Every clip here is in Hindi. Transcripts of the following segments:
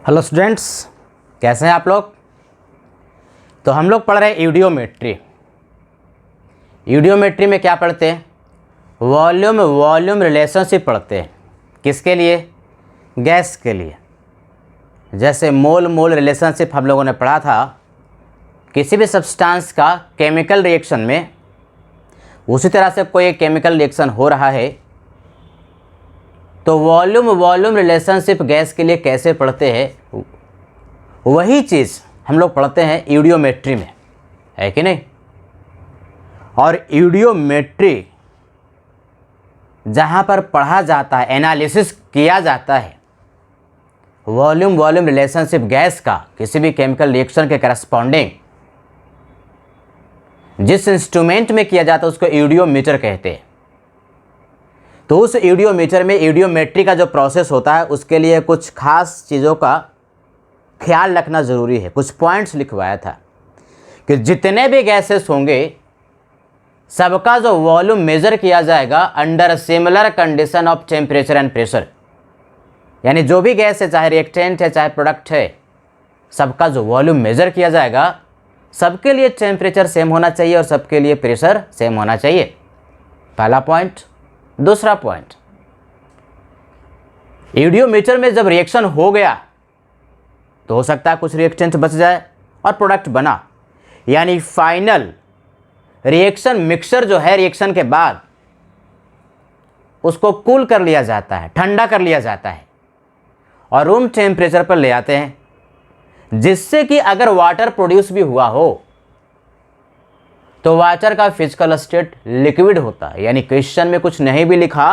हेलो स्टूडेंट्स, कैसे हैं आप लोग। तो हम लोग पढ़ रहे हैं यूडियोमेट्री। यूडियोमेट्री में क्या पढ़ते हैं? वॉल्यूम रिलेशनशिप पढ़ते हैं। किसके लिए? गैस के लिए। जैसे मोल रिलेशनशिप हम लोगों ने पढ़ा था। किसी भी सब्सटेंस का केमिकल रिएक्शन में, उसी तरह से कोई एक केमिकल रिएक्शन हो रहा है तो वॉल्यूम रिलेशनशिप गैस के लिए कैसे पढ़ते हैं, वही चीज़ हम लोग पढ़ते हैं यूडियोमेट्री में, है कि नहीं। और यूडियोमेट्री जहाँ पर पढ़ा जाता है, एनालिसिस किया जाता है वॉल्यूम रिलेशनशिप गैस का किसी भी केमिकल रिएक्शन के करस्पॉन्डिंग, जिस इंस्ट्रूमेंट में किया जाता है उसको यूडियोमीटर कहते हैं। तो उस यूडियोमीटर में यूडियोमेट्री का जो प्रोसेस होता है उसके लिए कुछ खास चीज़ों का ख्याल रखना ज़रूरी है। कुछ पॉइंट्स लिखवाया था कि जितने भी गैसेस होंगे सबका जो वॉल्यूम मेज़र किया जाएगा under similar condition of temperature and pressure. यानी जो भी गैस है, चाहे रिएक्टेंट है चाहे प्रोडक्ट है, सबका जो वॉल्यूम मेज़र किया जाएगा सबके लिए टेम्परेचर सेम होना चाहिए और सबके लिए प्रेशर सेम होना चाहिए। पहला पॉइंट। दूसरा पॉइंट, यूडियोमीटर में जब रिएक्शन हो गया तो हो सकता है कुछ रिएक्टेंट बच जाए और प्रोडक्ट बना, यानी फाइनल रिएक्शन मिक्सचर जो है रिएक्शन के बाद उसको कूल कर लिया जाता है, ठंडा कर लिया जाता है और रूम टेम्परेचर पर ले आते हैं, जिससे कि अगर वाटर प्रोड्यूस भी हुआ हो तो वाटर का फिजिकल स्टेट लिक्विड होता है। यानी क्वेश्चन में कुछ नहीं भी लिखा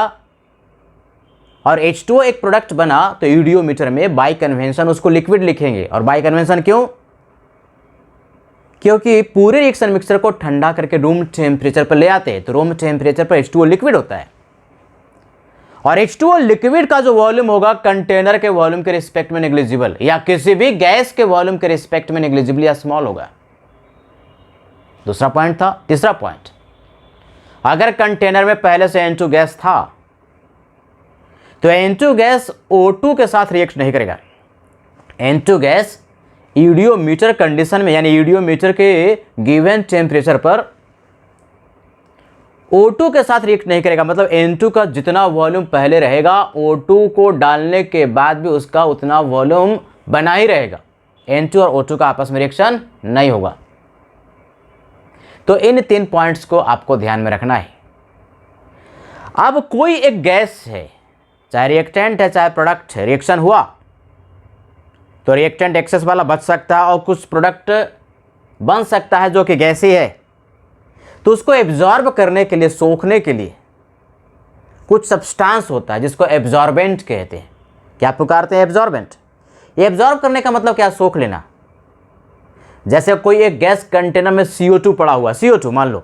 और H2O एक प्रोडक्ट बना तो यूडियोमीटर में बाय कन्वेंशन उसको लिक्विड लिखेंगे। और बाय कन्वेंशन क्यों? क्योंकि पूरे रिएक्शन मिक्सचर को ठंडा करके रूम टेम्परेचर पर ले आते हैं तो रूम टेम्परेचर पर H2O लिक्विड होता है और H2O लिक्विड का जो वॉल्यूम होगा कंटेनर के वॉल्यूम के रिस्पेक्ट में नेग्लिजिबल, या किसी भी गैस के वॉल्यूम के रिस्पेक्ट में नेग्लिजिबल या स्मॉल होगा। दूसरा पॉइंट था। तीसरा पॉइंट, अगर कंटेनर में पहले से N2 गैस था तो N2 गैस O2 के साथ रिएक्ट नहीं करेगा। N2 गैस यूडियोमीटर कंडीशन में, यानी यूडियोमीटर के गिवन टेम्परेचर पर O2 के साथ रिएक्ट नहीं करेगा। मतलब N2 का जितना वॉल्यूम पहले रहेगा O2 को डालने के बाद भी उसका उतना वॉल्यूम बना ही रहेगा। N2 और O2 का आपस में रिएक्शन नहीं होगा। तो इन 3 पॉइंट्स को आपको ध्यान में रखना है। अब कोई एक गैस है, चाहे रिएक्टेंट है चाहे प्रोडक्ट है, रिएक्शन हुआ तो रिएक्टेंट एक्सेस वाला बच सकता है और कुछ प्रोडक्ट बन सकता है जो कि गैस ही है। तो उसको एब्जॉर्ब करने के लिए, सोखने के लिए कुछ सब्सटेंस होता है जिसको एब्जॉर्बेंट कहते हैं। क्या पुकारते हैं? एब्जॉर्बेंट। ये एब्जॉर्ब करने का मतलब क्या? सोख लेना। जैसे कोई एक गैस कंटेनर में CO2 पड़ा हुआ, CO2 मान लो,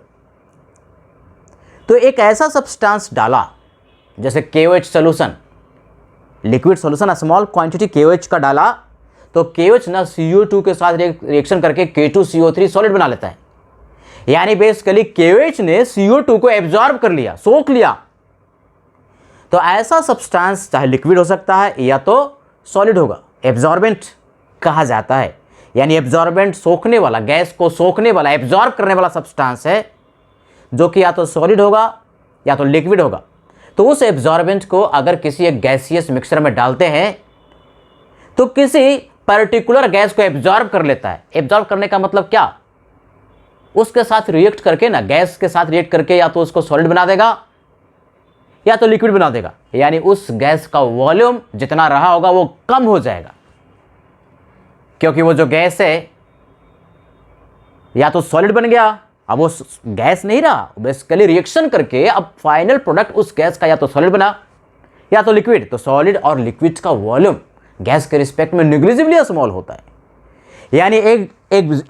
तो एक ऐसा सब्सटेंस डाला जैसे KOH solution, liquid solution, small quantity KOH का डाला तो KOH ना CO2 के साथ रिएक्शन करके K2CO3 सॉलिड बना लेता है। यानी बेसिकली KOH ने CO2 को एब्जॉर्ब कर लिया, सोख लिया। तो ऐसा सब्सटेंस चाहे लिक्विड हो सकता है या तो सॉलिड होगा, एब्जॉर्बेंट कहा जाता है। यानी एब्जॉर्बेंट सोखने वाला, गैस को सोखने वाला, एब्जॉर्ब करने वाला सब्सटेंस है जो कि या तो सॉलिड होगा या तो लिक्विड होगा। तो उस एब्जॉर्बेंट को अगर किसी एक गैसियस मिक्सचर में डालते हैं तो किसी पर्टिकुलर गैस को एब्जॉर्ब कर लेता है। एब्जॉर्ब करने का मतलब क्या? उसके साथ रिएक्ट करके ना, गैस के साथ रिएक्ट करके या तो उसको सॉलिड बना देगा या तो लिक्विड बना देगा। यानी उस गैस का वॉल्यूम जितना रहा होगा वो कम हो जाएगा, क्योंकि वो जो गैस है या तो सॉलिड बन गया, अब वो गैस नहीं रहा, बेसिकली रिएक्शन करके अब फाइनल प्रोडक्ट उस गैस का या तो सॉलिड बना या तो लिक्विड। तो सॉलिड और लिक्विड का वॉल्यूम गैस के रिस्पेक्ट में नेग्लिजिबली स्मॉल होता है। यानी एक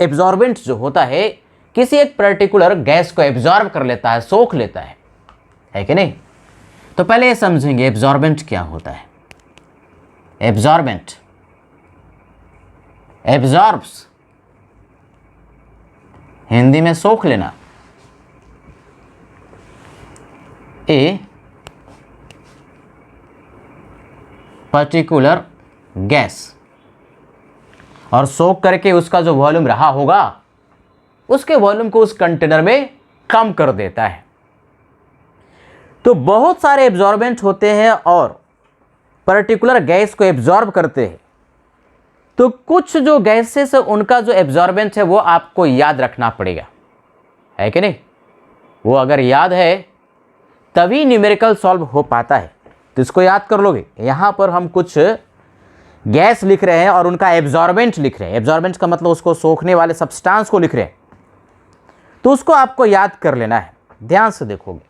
एब्जॉर्बेंट जो होता है किसी एक पर्टिकुलर गैस को एब्जॉर्ब कर लेता है, सोख लेता है कि नहीं। तो पहले ये समझेंगे एब्जॉर्बेंट क्या होता है। एब्जॉर्बेंट, एब्जॉर्ब्स, हिंदी में सोख लेना। ए पर्टिकुलर गैस और सोख करके उसका जो वॉल्यूम रहा होगा उसके वॉल्यूम को उस कंटेनर में कम कर देता है। तो बहुत सारे एब्जॉर्बेंट होते हैं और पर्टिकुलर गैस को एब्जॉर्ब करते हैं। तो कुछ जो गैसेस है उनका जो एब्जॉर्बेंट है वो आपको याद रखना पड़ेगा, है कि नहीं? वो अगर याद है तभी न्यूमेरिकल सॉल्व हो पाता है। तो इसको याद कर लोगे। यहाँ पर हम कुछ गैस लिख रहे हैं और उनका एब्जॉर्बेंट लिख रहे हैं। एब्जॉर्बेंट का मतलब उसको सोखने वाले सब्सटेंस को लिख रहे हैं, तो उसको आपको याद कर लेना है। ध्यान से देखोगे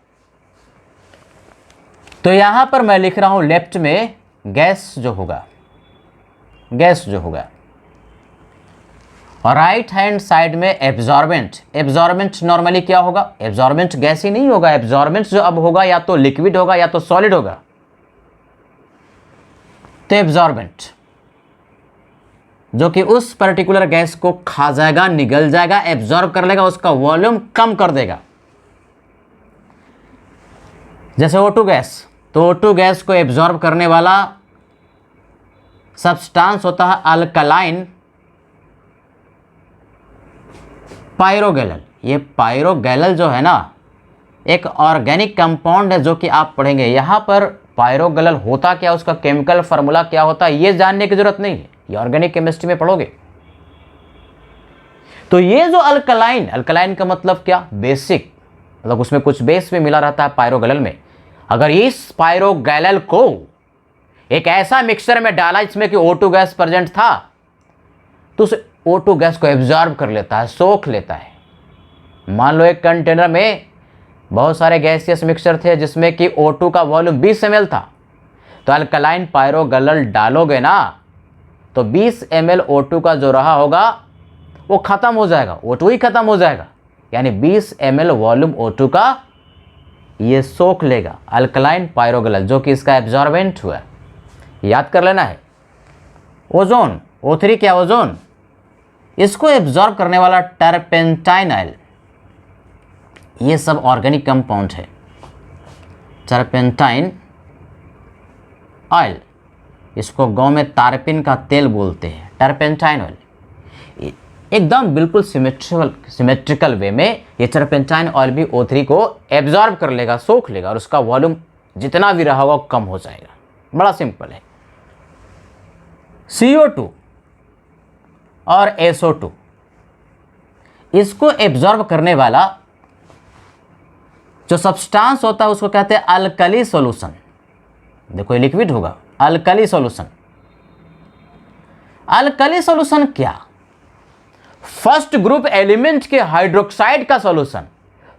तो यहां पर मैं लिख रहा हूं लेफ्ट में गैस जो होगा और राइट हैंड साइड में एब्जॉर्बेंट। एब्जॉर्बेंट नॉर्मली क्या होगा? एब्जॉर्बेंट गैस ही नहीं होगा। एब्जॉर्बेंट जो अब होगा या तो लिक्विड होगा या तो सॉलिड होगा। तो एब्जॉर्बेंट जो कि उस पर्टिकुलर गैस को खा जाएगा, निगल जाएगा, एब्जॉर्ब कर लेगा, उसका वॉल्यूम कम कर देगा। जैसे O2 गैस, तो O2 गैस को एब्जॉर्ब करने वाला सब्सटेंस होता है अल्कलाइन पायरोगैलल। ये पायरोगैलल जो है ना एक ऑर्गेनिक कंपाउंड है जो कि आप पढ़ेंगे। यहां पर पायरोगैलल होता क्या, उसका केमिकल फार्मूला क्या होता है, ये जानने की जरूरत नहीं है, ये ऑर्गेनिक केमिस्ट्री में पढ़ोगे। तो ये जो अल्कलाइन का मतलब क्या? बेसिक, मतलब उसमें कुछ बेस भी मिला रहता है पायरोगैलल में। अगर इस पायरोगैलल को एक ऐसा मिक्सचर में डाला जिसमें कि O2 गैस प्रेजेंट था, तो उस O2 गैस को एब्जॉर्ब कर लेता है, सोख लेता है। मान लो एक कंटेनर में बहुत सारे गैसियस मिक्सचर थे जिसमें कि O2 का वॉल्यूम 20 ml था, तो अल्कलाइन पायरोगैलल डालोगे ना तो 20 ml O2 का जो रहा होगा वो खत्म हो जाएगा, O2 ही खत्म हो जाएगा। यानी 20 ml वॉल्यूम O2 का ये सोख लेगा अल्कलाइन पायरोगैलल, जो कि इसका एब्जॉर्बेंट हुआ। याद कर लेना है। ओजोन, O3 क्या? ओजोन, इसको एब्जॉर्ब करने वाला टर्पेंटाइन ऑयल। ये सब ऑर्गेनिक कंपाउंड है। टर्पेंटाइन ऑयल, इसको गांव में तारपिन का तेल बोलते हैं। टर्पेंटाइन ऑयल एकदम बिल्कुल सिमेट्रिकल वे में ये टर्पेंटाइन ऑयल भी O3 को एब्जॉर्ब कर लेगा, सोख लेगा, और उसका वॉल्यूम जितना भी रहा होगा कम हो जाएगा। बड़ा सिंपल है। CO2 और SO2, इसको एब्जॉर्ब करने वाला जो सब्सटेंस होता है उसको कहते हैं अल्कली सॉल्यूशन। देखो ये लिक्विड होगा, अल्कली सॉल्यूशन। अल्कली सॉल्यूशन क्या? फर्स्ट ग्रुप एलिमेंट के हाइड्रोक्साइड का सॉल्यूशन।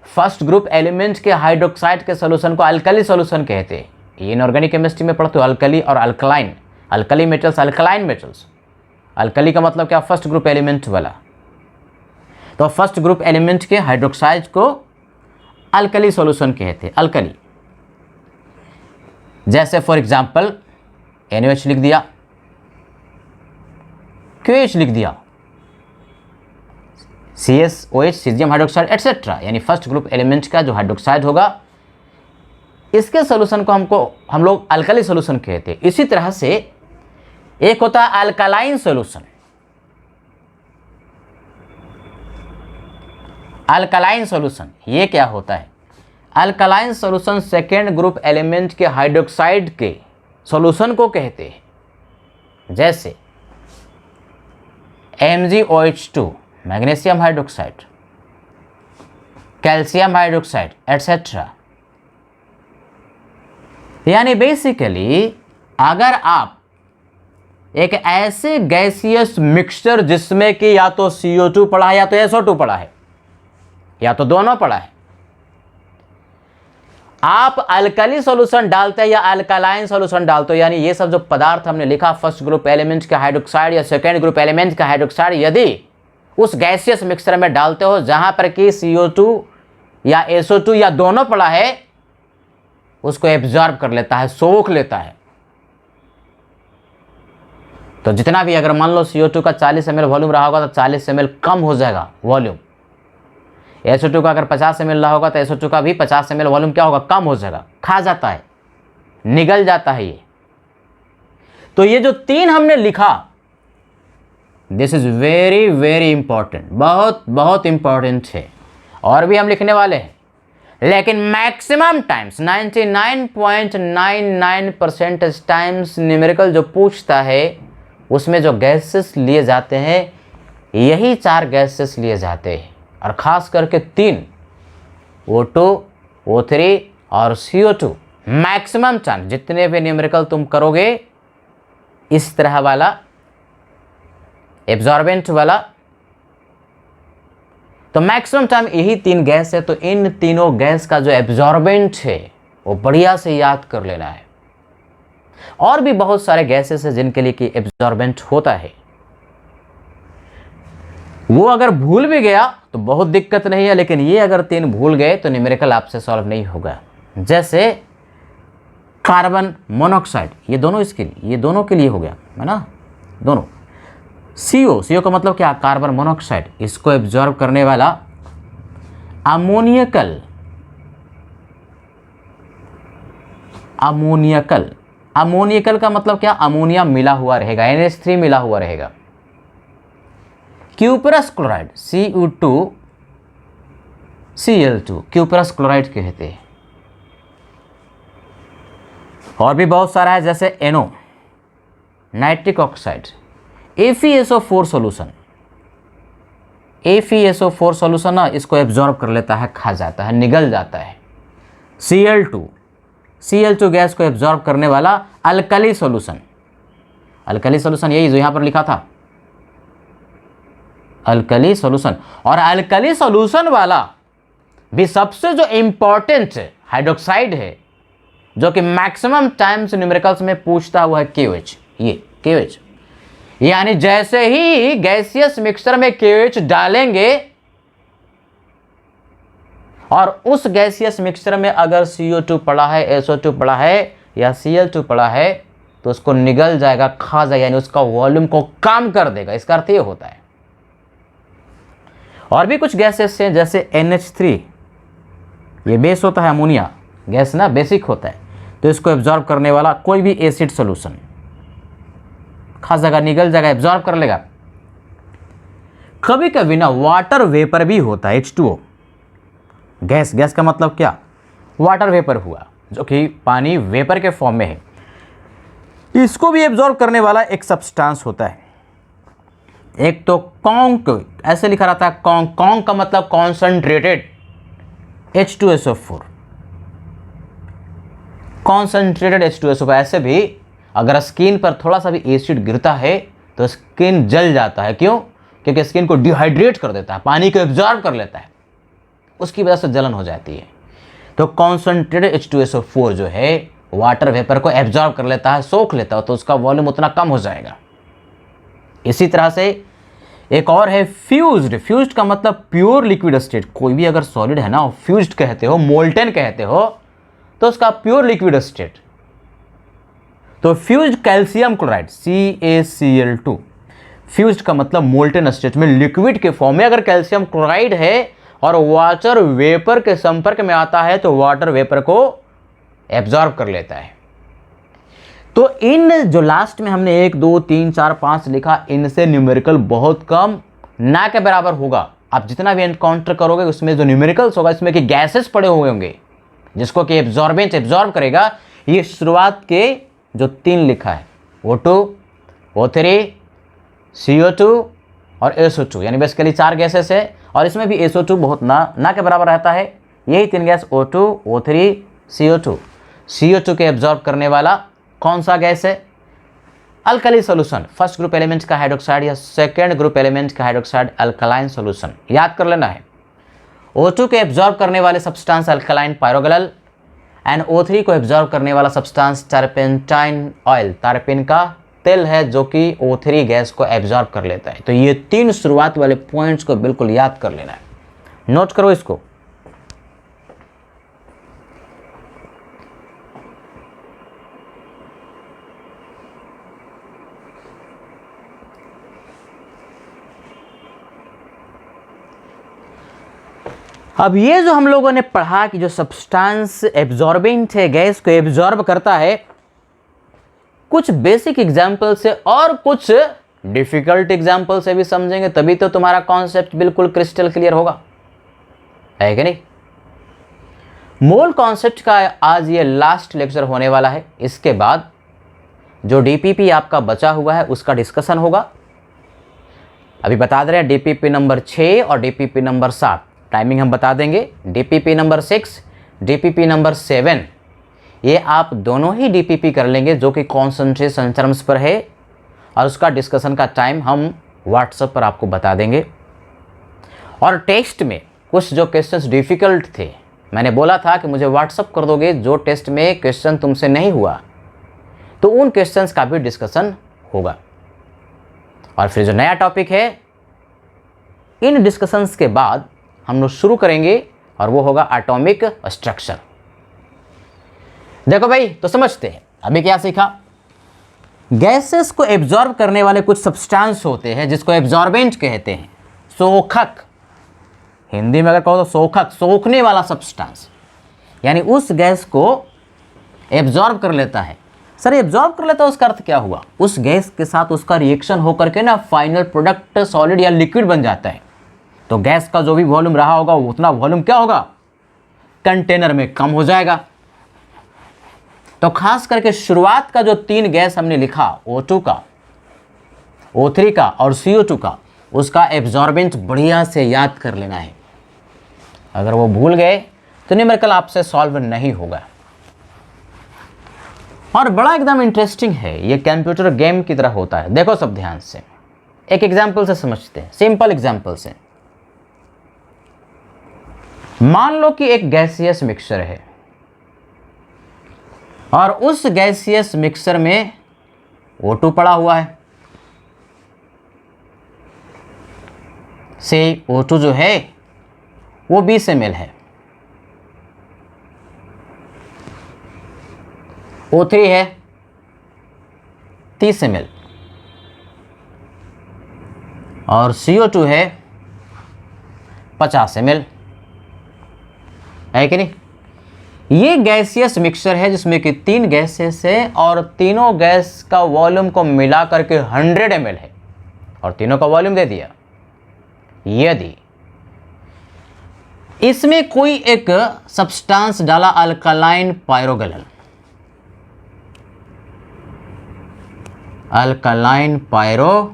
फर्स्ट ग्रुप एलिमेंट के हाइड्रोक्साइड के सॉल्यूशन को अल्कली सॉल्यूशन कहते हैं। ये इनऑर्गेनिक केमिस्ट्री में पढ़ते हो, अल्कली और alkaline. Alkali metals, alkaline metals. Alkali का मतलब क्या? फर्स्ट ग्रुप एलिमेंट वाला। तो फर्स्ट ग्रुप एलिमेंट के हाइड्रोक्साइड को अल्कली सॉल्यूशन कहते हैं, अल्कली। जैसे फॉर एग्जांपल NaOH लिख दिया, QH लिख दिया, CSOH, सीजियम हाइड्रोक्साइड एटसेट्रा। यानी फर्स्ट ग्रुप एलिमेंट का जो हाइड्रोक्साइड होगा इसके सॉल्यूशन को हम लोग अल्कली सॉल्यूशन कहते हैं। इसी तरह से एक होता है अल्कलाइन सॉल्यूशन। अल्कलाइन सॉल्यूशन ये क्या होता है? Alkaline solution second group element के हाइड्रोक्साइड के सॉल्यूशन को कहते हैं। जैसे MgOH2, magnesium hydroxide, calcium hydroxide etcetera. यानी बेसिकली अगर आप एक ऐसे गैसियस मिक्सचर जिसमें कि या तो CO2 पड़ा है या तो SO2 पड़ा है या तो दोनों पड़ा है, आप अल्कली सॉल्यूशन डालते हैं या अल्कलाइन सॉल्यूशन डालते हो, यानी ये सब जो पदार्थ हमने लिखा फर्स्ट ग्रुप एलिमेंट का हाइड्रोक्साइड या सेकेंड ग्रुप एलिमेंट का हाइड्रोक्साइड, यदि उस गैसियस मिक्सचर में डालते हो जहां पर कि CO2 या SO2 या दोनों पड़ा है, उसको एब्जॉर्ब कर लेता है, सोख लेता है। तो जितना भी, अगर मान लो CO2 का 40 ml वॉल्यूम रहा होगा तो 40 ml कम हो जाएगा वॉल्यूम। SO2 का अगर 50 ml रहा होगा तो SO2 का भी 50 ml वॉल्यूम क्या होगा? कम हो जाएगा, खा जाता है, निगल जाता है ये। तो ये जो तीन हमने लिखा, this is very very important, बहुत बहुत इंपॉर्टेंट है। और भी हम लिखने वाले हैं, लेकिन मैक्सिमम टाइम्स 99.99% टाइम्स न्यूमेरिकल जो पूछता है उसमें जो गैसेस लिए जाते हैं यही 4 गैसेस लिए जाते हैं, और ख़ास करके 3 O2, O3 और CO2। मैक्सिमम चांस जितने भी न्यूमेरिकल तुम करोगे इस तरह वाला एब्जॉर्बेंट वाला, तो मैक्सिमम टाइम यही 3 गैस है। तो इन तीनों गैस का जो एब्जॉर्बेंट है वो बढ़िया से याद कर लेना है। और भी बहुत सारे गैसेस हैं जिनके लिए कि एब्जॉर्बेंट होता है, वो अगर भूल भी गया तो बहुत दिक्कत नहीं है, लेकिन ये अगर 3 भूल गए तो न्यूमेरिकल आपसे सॉल्व नहीं होगा। जैसे कार्बन मोनोऑक्साइड, ये दोनों इसके लिए, ये दोनों के लिए हो गया है ना, दोनों। CO का मतलब क्या, कार्बन मोनोऑक्साइड, इसको एब्जॉर्ब करने वाला अमोनियकल, अमोनियकल का मतलब क्या, अमोनिया मिला हुआ रहेगा, NH3 मिला हुआ रहेगा। Cuprous chloride Cu2Cl2, cuprous chloride कहते हैं। और भी बहुत सारा है, जैसे NO, nitric oxide, FeSO4 solution, FeSO4 solution ना इसको एब्जॉर्ब कर लेता है, खा जाता है, निगल जाता है। Cl2 गैस को एब्जॉर्ब करने वाला अल्कली सॉल्यूशन, अल्कली सॉल्यूशन यही जो यहां पर लिखा था, अल्कली सॉल्यूशन। और अल्कली सॉल्यूशन वाला भी सबसे जो इंपॉर्टेंट हाइड्रोक्साइड है जो कि मैक्सिमम टाइम्स न्यूमेरिकल्स में पूछता हुआ है KOH, ये KOH। यानी जैसे ही गैसियस मिक्सचर में KOH डालेंगे और उस गैसियस मिक्सचर में अगर CO2 पड़ा है, SO2 पड़ा है या Cl2 पड़ा है तो उसको निगल जाएगा, खा जाएगा, यानी उसका वॉल्यूम को कम कर देगा। इसका अर्थ ये होता है। और भी कुछ गैसेस हैं, जैसे NH3, ये बेस होता है, अमोनिया गैस ना बेसिक होता है, तो इसको एब्जॉर्ब करने वाला कोई भी एसिड सॉल्यूशन खा जाएगा, निगल जाएगा, एब्जॉर्ब कर लेगा। कभी कभी ना वाटर वेपर भी होता है, H2O गैस, गैस का मतलब क्या, वाटर वेपर हुआ, जो कि पानी वेपर के फॉर्म में है। इसको भी एब्जॉर्ब करने वाला एक सब्सटेंस होता है। एक तो कॉन्क, ऐसे लिखा रहता है कॉन्क, कॉन्क का मतलब कॉन्सनट्रेटेड H2SO4, कॉन्सनट्रेटेड H2SO4। ऐसे भी अगर स्किन पर थोड़ा सा भी एसिड गिरता है तो स्किन जल जाता है। क्यों? क्योंकि स्किन को डिहाइड्रेट कर देता है, पानी को एब्जॉर्ब कर लेता है, उसकी वजह से जलन हो जाती है। तो कॉन्सनट्रेटेड H2SO4 जो है वाटर वेपर को एब्जॉर्ब कर लेता है, सोख लेता है, तो उसका वॉल्यूम उतना कम हो जाएगा। इसी तरह से एक और है फ्यूज्ड। फ्यूज्ड का मतलब प्योर लिक्विड स्टेट। कोई भी अगर सॉलिड है ना, फ्यूज्ड कहते हो, मोल्टेन कहते हो, तो उसका प्योर लिक्विड स्टेट। तो fused calcium chloride CaCl2, fused का मतलब मोल्टेन स्टेट में लिक्विड के फॉर्म में अगर कैल्शियम क्लोराइड है और वाटर वेपर के संपर्क में आता है तो वाटर वेपर को एब्जॉर्ब कर लेता है। तो इन जो लास्ट में हमने 1 2 3 4 5 लिखा, इनसे न्यूमेरिकल बहुत कम, ना के बराबर होगा। आप जितना भी एनकाउंटर करोगे उसमें जो न्यूमेरिकल्स होगा, इसमें कि गैसेस पड़े हुए होंगे जिसको कि एब्जॉर्बेंट एब्जॉर्ब करेगा। ये शुरुआत के जो 3 लिखा है, O2, O3, CO2 और SO2, यानी बेसिकली 4 गैसेस है, और इसमें भी SO2 बहुत ना के बराबर रहता है। यही 3 gas O2, O3, CO2। CO2 के एब्जॉर्ब करने वाला कौन सा गैस है? Alkali solution, first group element का हाइड्रोक्साइड या सेकेंड ग्रुप एलिमेंट का हाइड्रोक्साइड अल्कलाइन सॉल्यूशन, याद कर लेना है। O2 के एब्जॉर्ब करने वाले सब्सटेंस अल्कलाइन पायरोगल, एंड O3 को एब्जॉर्ब करने वाला सब्सटेंस टर्पेंटाइन ऑयल, टर्पेन का तेल है, जो कि O3 गैस को एब्जॉर्ब कर लेता है। तो ये 3 शुरुआत वाले पॉइंट्स को बिल्कुल याद कर लेना है, नोट करो इसको। अब ये जो हम लोगों ने पढ़ा कि जो सब्सटेंस एब्जॉर्बिंग है, गैस को एब्जॉर्ब करता है, कुछ बेसिक एग्जाम्पल से और कुछ डिफिकल्ट एग्जाम्पल से भी समझेंगे तभी तो तुम्हारा कॉन्सेप्ट बिल्कुल क्रिस्टल क्लियर होगा, है कि नहीं। मोल कॉन्सेप्ट का आज ये लास्ट लेक्चर होने वाला है। इसके बाद जो डीपीपी आपका बचा हुआ है उसका डिस्कशन होगा। अभी बता दे रहे हैं डीपीपी नंबर 6 और डीपीपी नंबर 7, टाइमिंग हम बता देंगे। डीपीपी नंबर 6, डीपीपी नंबर 7, ये आप दोनों ही डीपीपी कर लेंगे जो कि कॉन्सेंट्रेशन टर्म्स पर है, और उसका डिस्कशन का टाइम हम व्हाट्सएप पर आपको बता देंगे। और टेस्ट में कुछ जो क्वेश्चंस डिफ़िकल्ट थे, मैंने बोला था कि मुझे व्हाट्सएप कर दोगे जो टेस्ट में क्वेश्चन तुमसे नहीं हुआ, तो उन क्वेश्चंस का भी डिस्कशन होगा। और फिर जो नया टॉपिक है, इन डिस्कशंस के बाद हम लोग शुरू करेंगे और वो होगा एटॉमिक स्ट्रक्चर। देखो भाई, तो समझते हैं अभी क्या सीखा। गैसेस को एब्जॉर्ब करने वाले कुछ सब्सटेंस होते हैं जिसको एब्जॉर्बेंट कहते हैं। सोखक, हिंदी में अगर कहो तो सोखक, सोखने वाला सब्सटेंस, यानी उस गैस को एब्जॉर्ब कर लेता है। सर एब्जॉर्ब कर लेता है उसका अर्थ क्या हुआ? उस गैस के साथ उसका रिएक्शन होकर के ना फाइनल प्रोडक्ट सॉलिड या लिक्विड बन जाता है। तो गैस का जो भी वॉल्यूम रहा होगा उतना वॉल्यूम क्या होगा? कंटेनर में कम हो जाएगा। तो खास करके शुरुआत का जो 3 गैस हमने लिखा, O2 का, O3 का और CO2 का, उसका एब्जॉर्बेंट बढ़िया से याद कर लेना है। अगर वो भूल गए तो न्यूमेरिकल आपसे सॉल्व नहीं होगा। और बड़ा एकदम इंटरेस्टिंग है, ये कंप्यूटर गेम की तरह होता है। देखो सब ध्यान से, एक एग्जाम्पल से समझते हैं, सिंपल एग्जाम्पल से। मान लो कि एक गैसियस मिक्सचर है और उस गैसियस मिक्सचर में O2 पड़ा हुआ है। से O2 जो है वो 20 ml है, O3 है 30 ml और CO2 है 50 ml, है कि नहीं। ये गैसियस मिक्सचर है जिसमें कि 3 गैसेस है और तीनों गैस का वॉल्यूम को मिला करके 100 ml है और तीनों का वॉल्यूम दे दिया। यदि इसमें कोई एक सब्सटेंस डाला, अल्कलाइन पायरोगैलल, अल्कलाइन पायरोगैलल,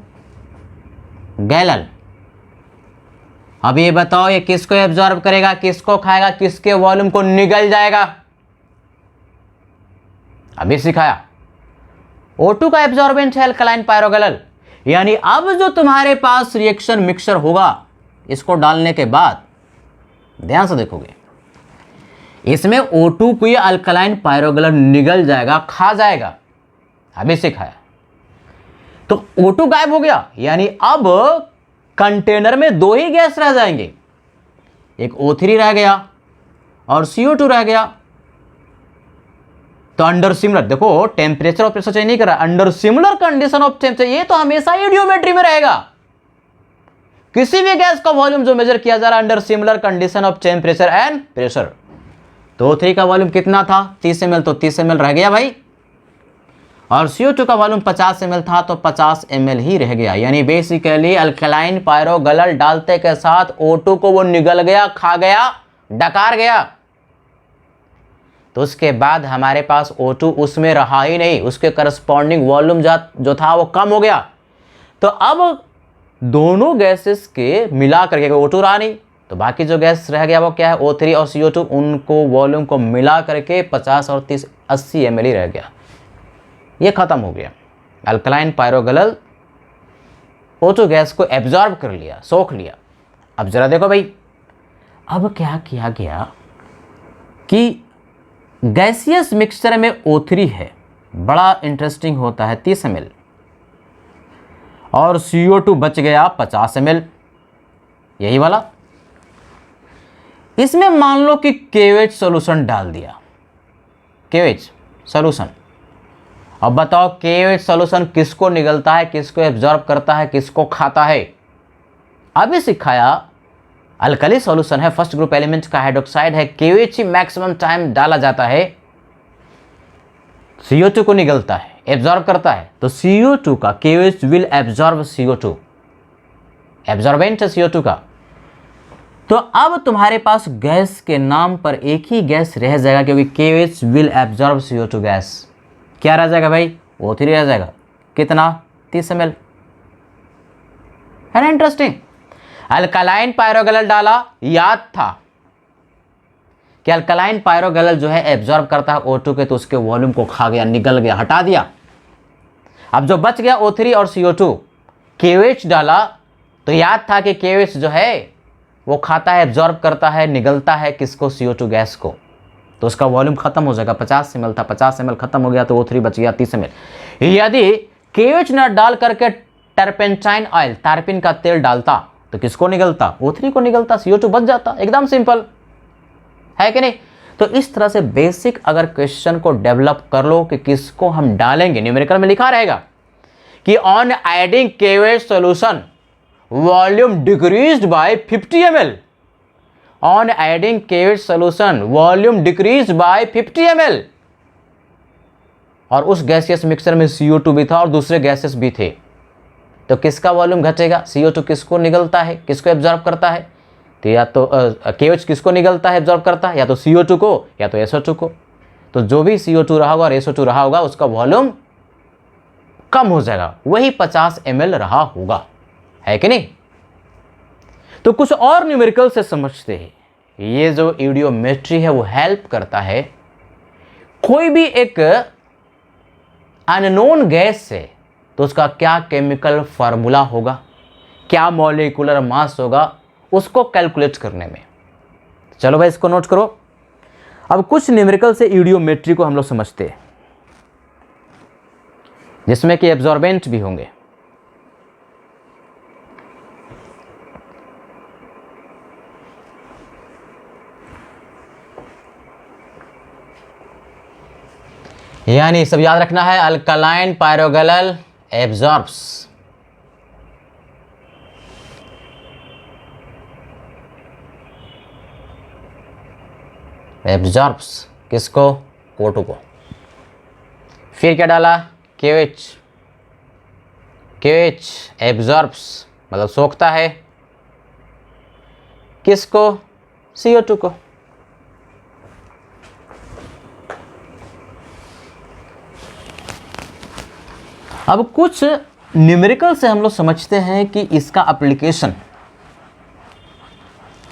अब ये बताओ ये किसको एब्जॉर्ब करेगा, किसको खाएगा, किसके वॉल्यूम को निगल जाएगा? अभी सिखाया। O2 का एब्जॉर्बेंट है अल्कलाइन पायरोगैलल, यानी अब जो तुम्हारे पास रिएक्शन मिक्सचर होगा, इसको डालने के बाद ध्यान से देखोगे, इसमें O2 को ये अल्कलाइन पायरोगैलल निगल जाएगा, खा जाएगा। अभी सिखाया। तो O2 गायब हो गया, यानी अब कंटेनर में 2 ही गैस रह जाएंगे, एक O3 रह गया और CO2 रह गया। तो अंडर सिमिलर, देखो टेम्परेचर और प्रेशर चेंज नहीं कर रहा, under similar condition of temperature, ये तो हमेशा ईडियोमेट्री में रहेगा। किसी भी गैस का वॉल्यूम जो मेजर किया जा रहा है under similar condition of temperature and pressure. तो O3 का वॉल्यूम कितना था? 30 ml, तो 30 ml रह गया भाई। और CO2 का वॉल्यूम 50 ml था तो 50 ml ही रह गया। यानी बेसिकली अल्कलाइन पायरोगैलल डालते के साथ O2 को वो निगल गया, खा गया, डकार गया। तो उसके बाद हमारे पास O2 उसमें रहा ही नहीं, उसके करस्पॉन्डिंग वॉल्यूम जो था वो कम हो गया। तो अब दोनों गैसेस के मिला करके O2 रहा नहीं, तो बाकी जो गैस रह गया वो क्या है? O3 और CO2, उनको वॉल्यूम को मिला करके 50 और 30 80 ml ही रह गया। ये खत्म हो गया। अल्कलाइन पायरोगैलल O2 गैस को एब्जॉर्ब कर लिया, सोख लिया। अब जरा देखो भाई, अब क्या किया गया कि गैसियस मिक्सचर में O3 है, बड़ा इंटरेस्टिंग होता है 30 ml, और CO2 बच गया 50 ml, यही वाला। इसमें मान लो कि KOH सॉल्यूशन डाल दिया, KOH सॉल्यूशन। अब बताओ KOH सॉल्यूशन किसको निगलता है, किसको एब्जॉर्ब करता है, किसको खाता है? अभी सिखाया अल्कली सॉल्यूशन है, फर्स्ट ग्रुप एलिमेंट का हाइड्रोक्साइड है, KOH ही मैक्सिमम टाइम डाला जाता है, CO2 को निगलता है। एब्जॉर्ब करता है, तो CO2 का KOH will absorb CO2, absorbent है CO2 का। तो अब तुम्हारे पास गैस के नाम पर एक ही गैस रह जाएगा, क्योंकि KOH will absorb CO2 gas. क्या रह जाएगा भाई? O3 रह जाएगा। कितना? 30 ml। है ना इंटरेस्टिंग? अल्कलाइन पायरोगैलल डाला, याद था कि अल्कलाइन पायरोगैलल जो है एब्जॉर्ब करता है O2 के, तो उसके वॉल्यूम को खा गया, निगल गया, हटा दिया। अब जो बच गया O3 और CO2, KOH डाला तो याद था कि KOH जो है वो खाता है, एब्जॉर्ब करता है, निगलता है किसको? CO2 गैस को। तो उसका वॉल्यूम खत्म हो जाएगा। 50 ml था, 50 ml खत्म हो गया, तो O3 बच गया 30 ml। यदि KOH न डाल करके टर्पेंटाइन ऑयल, तारपीन का तेल डालता तो किसको निगलता? O3 को निगलता, CO2 बच जाता। एकदम सिंपल है कि नहीं? तो इस तरह से बेसिक अगर क्वेश्चन को डेवलप कर लो कि किसको हम डालेंगे, न्यूमेरिकल में लिखा रहेगा कि on adding KOH solution volume decreased bye 50 ml, on adding KOH solution volume decreased bye 50 ml। और उस गैसियस मिक्सचर में CO2 भी था और दूसरे गैसेस भी थे, तो किसका वॉल्यूम घटेगा? CO2 किसको निगलता है, किसको एब्जॉर्ब करता है? तो या तो KOH किसको निगलता है, एब्जॉर्ब करता है? या तो CO2 को या तो SO2 को। तो जो भी CO2 रहा होगा और SO2 रहा होगा उसका वॉल्यूम कम हो जाएगा, वही 50 ml रहा होगा, है कि नहीं? तो कुछ और न्यूमेरिकल से समझते हैं। ये जो ईडियोमेट्री है वो हेल्प करता है। कोई भी एक अननोन गैस से तो उसका क्या केमिकल फार्मूला होगा, क्या मॉलिक्यूलर मास होगा, उसको कैलकुलेट करने में। चलो भाई इसको नोट करो। अब कुछ न्यूमेरिकल से ईडियोमेट्री को हम लोग समझते हैं, जिसमें कि एब्जॉर्बेंट भी होंगे। यानी सब याद रखना है, अल्कलाइन पायरोगैलल एब्जॉर्ब्स, एब्जॉर्ब्स किसको? O2 को। फिर क्या डाला? KOH, KOH एब्जॉर्ब्स मतलब सोखता है किसको? CO2 को। अब कुछ न्यूमेरिकल से हम लोग समझते हैं कि इसका एप्लीकेशन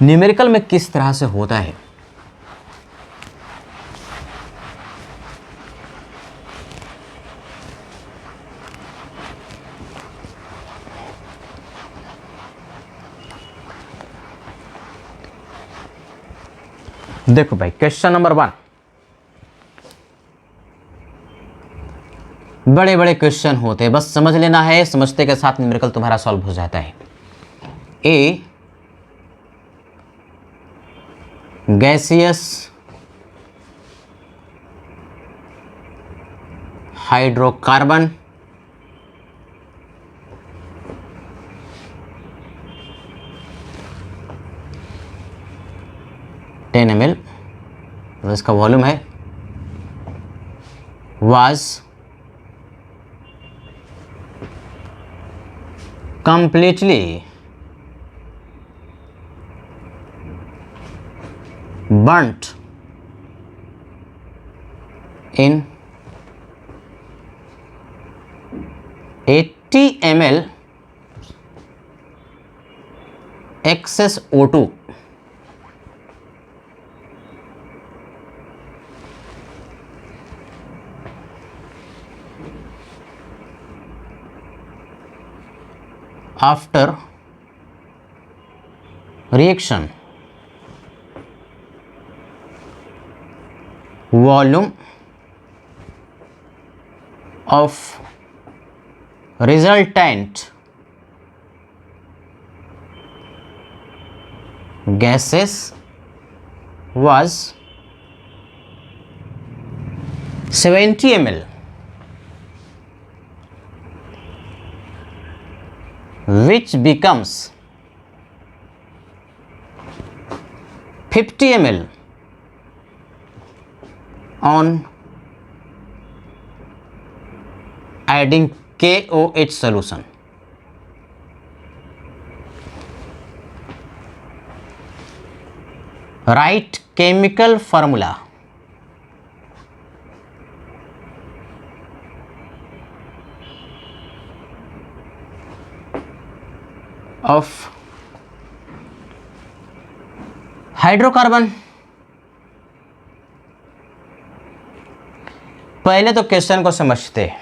न्यूमेरिकल में किस तरह से होता है। देखो भाई, क्वेश्चन नंबर 1, बड़े बड़े क्वेश्चन होते हैं, बस समझ लेना है, समझते के साथ न्यूमेरिकल तुम्हारा सॉल्व हो जाता है। ए गैसियस हाइड्रोकार्बन ml, इसका वॉल्यूम है, was completely burnt in 80 ml excess O2 after reaction, volume of resultant gases was 70 ml, which becomes 50 ml on adding KOH solution. Write chemical formula of hydrocarbon. पहले तो क्वेश्चन को समझते हैं।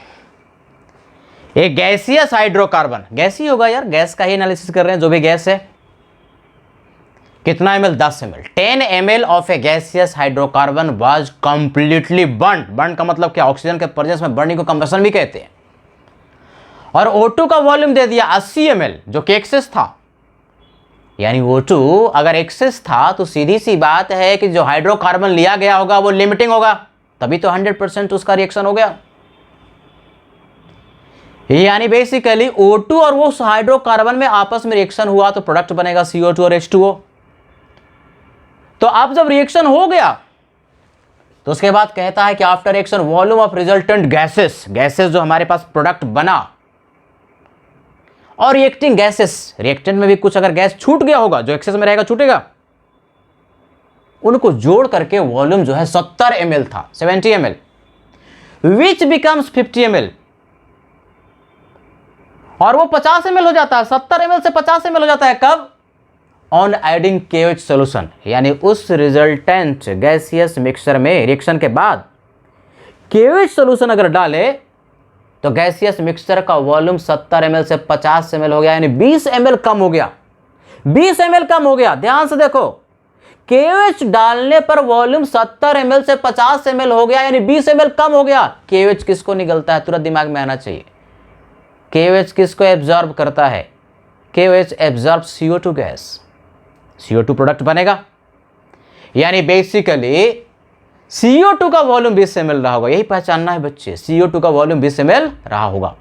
एक गैसियस हाइड्रोकार्बन, गैस ही होगा यार, गैस का ही एनालिसिस कर रहे हैं, जो भी गैस है। कितना ml? 10 ml। 10 ml of A gaseous hydrocarbon was completely burn. Burn का मतलब क्या? ऑक्सीजन के प्रेजेंस में बर्निंग को कंबशन भी कहते हैं। और O2 का वॉल्यूम दे दिया 80 ml, जो कि एक्सेस था। यानी O2 अगर एक्सेस था तो सीधी सी बात है कि जो हाइड्रोकार्बन लिया गया होगा वो लिमिटिंग होगा, तभी तो 100% उसका रिएक्शन हो गया। यानी बेसिकली O2 और वो हाइड्रोकार्बन में आपस में रिएक्शन हुआ तो प्रोडक्ट बनेगा CO2 और H2O। तो अब जब रिएक्शन हो गया तो उसके बाद कहता है कि after reaction volume of resultant gases, gases जो हमारे पास प्रोडक्ट बना, और रिएक्टिंग गैसेस, रिएक्टेंट में भी कुछ अगर गैस छूट गया होगा, जो एक्सेस में रहेगा छूटेगा, उनको जोड़ करके वॉल्यूम जो है 70 ml था, 70 ml, विच बिकम्स 50 ml, और वो 50 ml हो जाता है। 70 ml से 50 ml हो जाता है। कब? On adding KOH solution. यानी उस रिजल्टेंट गैसियस मिक्सचर में रिएक्शन के बाद KOH सोल्यूशन अगर डाले तो गैसियस मिक्सचर का वॉल्यूम 70 ml से 50 ml हो गया, यानी 20 ml कम हो गया। 20 ml कम हो गया। ध्यान से देखो, KOH डालने पर वॉल्यूम 70 ml से 50 ml हो गया, यानी 20 ml कम हो गया। KOH किसको निगलता है? तुरंत दिमाग में आना चाहिए। KOH किसको एब्जॉर्ब करता है? KOH absorb CO2 gas, CO2 product बनेगा। यानी बेसिकली CO2 का वॉल्यूम 20 ml रहा होगा। यही पहचानना है बच्चे, CO2 का वॉल्यूम 20 ml रहा होगा।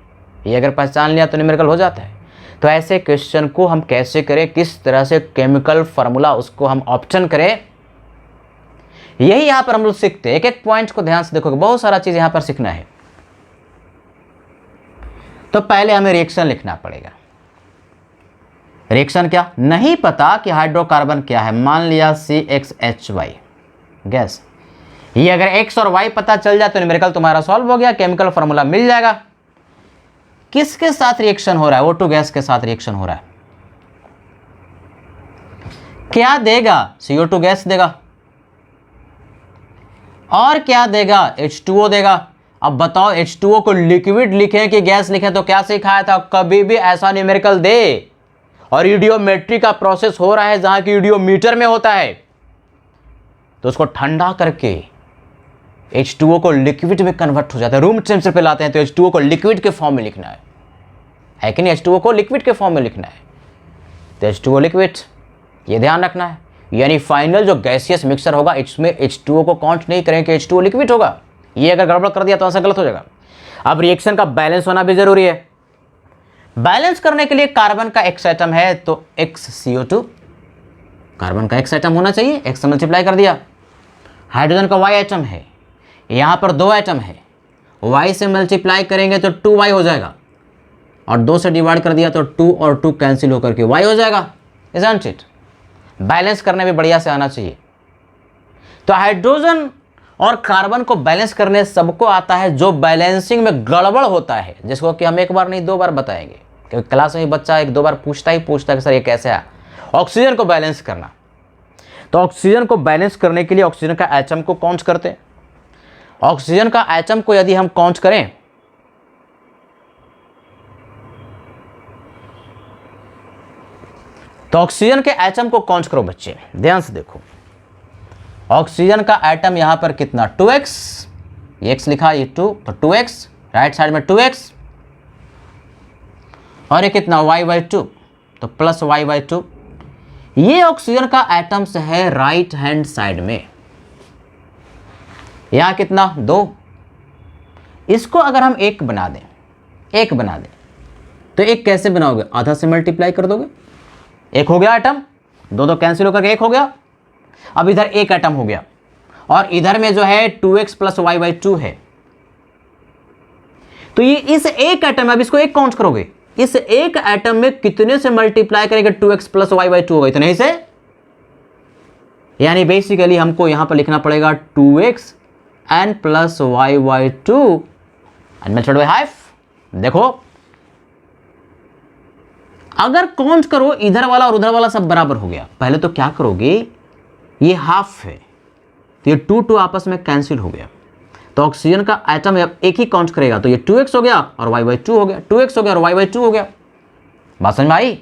ये अगर पहचान लिया तो न्यूमेरिकल हो जाता है। तो ऐसे क्वेश्चन को हम कैसे करें, किस तरह से केमिकल फार्मूला उसको हम ऑप्शन करें, यही यहां पर हम लोग सीखते हैं। एक एक पॉइंट को ध्यान से देखोगे, बहुत सारा चीज यहां पर सीखना है। तो पहले हमें रिएक्शन लिखना पड़ेगा। रिएक्शन क्या? नहीं पता कि हाइड्रोकार्बन क्या है, मान लिया CXHY गैस। ये अगर X और Y पता चल जाए तो न्यूमेरिकल तुम्हारा सॉल्व हो गया, केमिकल फार्मूला मिल जाएगा। किसके साथ रिएक्शन हो रहा है? O2 गैस के साथ रिएक्शन हो रहा है। क्या देगा? CO2 गैस देगा। और क्या देगा? H2O देगा। अब बताओ, H2O को लिक्विड लिखें कि गैस लिखें, तो क्या सिखाया था? कभी भी ऐसा न्यूमेरिकल दे और ईडियोमेट्री का प्रोसेस हो रहा है जहां की ईडियोमीटर में होता है, तो उसको ठंडा करके H2O को लिक्विड में कन्वर्ट हो जाता है। रूम टेम्परेचर पे लाते हैं तो H2O को लिक्विड के फॉर्म में लिखना है कि नहीं? H2O को लिक्विड के फॉर्म में लिखना है, तो H2O लिक्विड, ये ध्यान रखना है। यानी फाइनल जो गैसियस मिक्सचर होगा इसमें H2O को काउंट नहीं करें कि H2O लिक्विड होगा। ये अगर गड़बड़ कर दिया तो ऐसा गलत हो जाएगा। अब रिएक्शन का बैलेंस होना भी जरूरी है। बैलेंस करने के लिए कार्बन का X एटम है तो XCO2, कार्बन का X एटम होना चाहिए, X से मल्टीप्लाई कर दिया। हाइड्रोजन का Y एटम है, यहां पर 2 एटम है, Y से मल्टीप्लाई करेंगे तो 2Y हो जाएगा, और 2 से डिवाइड कर दिया तो 2 और 2 कैंसिल होकर के Y हो जाएगा। Isn't it? बैलेंस करने में बढ़िया से आना चाहिए। तो हाइड्रोजन और कार्बन को बैलेंस करने सबको आता है। जो बैलेंसिंग में गड़बड़ होता है, जिसको कि हम एक बार नहीं 2 बार बताएंगे, क्योंकि क्लास में बच्चा 1-2 बार पूछता है कि सर ये कैसे है। ऑक्सीजन को बैलेंस करना, तो ऑक्सीजन को बैलेंस करने के लिए ऑक्सीजन का एटम को काउंट करते हैं। ऑक्सीजन का एटम को यदि हम काउंट करें तो ऑक्सीजन के एटम को काउंट करो बच्चे, ध्यान से देखो। ऑक्सीजन का एटम यहां पर कितना? 2x, ये x लिखा, ये 2, तो 2x, राइट साइड में 2x, और ये कितना? y/2, तो प्लस y/2। ये ऑक्सीजन का एटम्स है राइट हैंड साइड में। यहां कितना? 2। इसको अगर हम 1 बना दें, 1 बना दें, तो 1 कैसे बनाओगे? आधा से मल्टीप्लाई कर दोगे, 1 हो गया एटम, 2 कैंसिल होकर 1 हो गया। अब इधर 1 एटम हो गया, और इधर में जो है 2x प्लस y/2 है। तो ये इस एक एटम, अब इसको एक काउंट करोगे, इस एक एटम में कितने से मल्टीप्लाई करेंगे 2x प्लस वाई बाई 2 होगा, इतने ही से। यानी बेसिकली हमको यहां पर लिखना पड़ेगा 2x n plus y by 2 and multiplied by half. देखो अगर काउंट करो इधर वाला और उधर वाला सब बराबर हो गया, पहले तो क्या करोगे, ये हाफ है तो ये 2 आपस में कैंसिल हो गया, तो ऑक्सीजन का एटम एक ही काउंट करेगा, तो ये 2x हो गया और y बाई 2 हो गया, 2x हो गया और y बाई 2 हो गया। बात समझ में आई?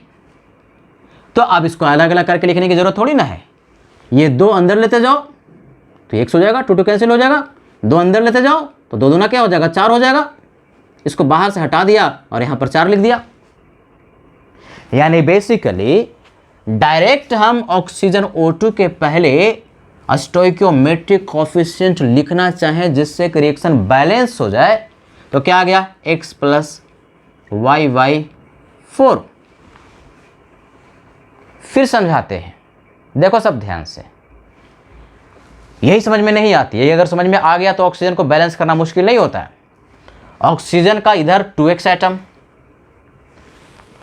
तो अब इसको अलग अलग करके लिखने की जरूरत थोड़ी ना है, ये 2 अंदर लेते जाओ तो x हो जाएगा, 2 कैंसिल हो जाएगा, 2 अंदर लेते जाओ तो 2 दूना क्या हो जाएगा, 4 हो जाएगा। इसको बाहर से हटा दिया और यहां पर 4 लिख दिया। यानी बेसिकली डायरेक्ट हम ऑक्सीजन O2 के पहले स्टोइकियोमेट्रिक कोएफिशिएंट लिखना चाहें जिससे कि रिएक्शन बैलेंस हो जाए, तो क्या आ गया, x प्लस वाई बाई 4। फिर समझाते हैं, देखो सब ध्यान से, यही समझ में नहीं आती है, अगर समझ में आ गया तो ऑक्सीजन को बैलेंस करना मुश्किल नहीं होता है। ऑक्सीजन का इधर 2x एटम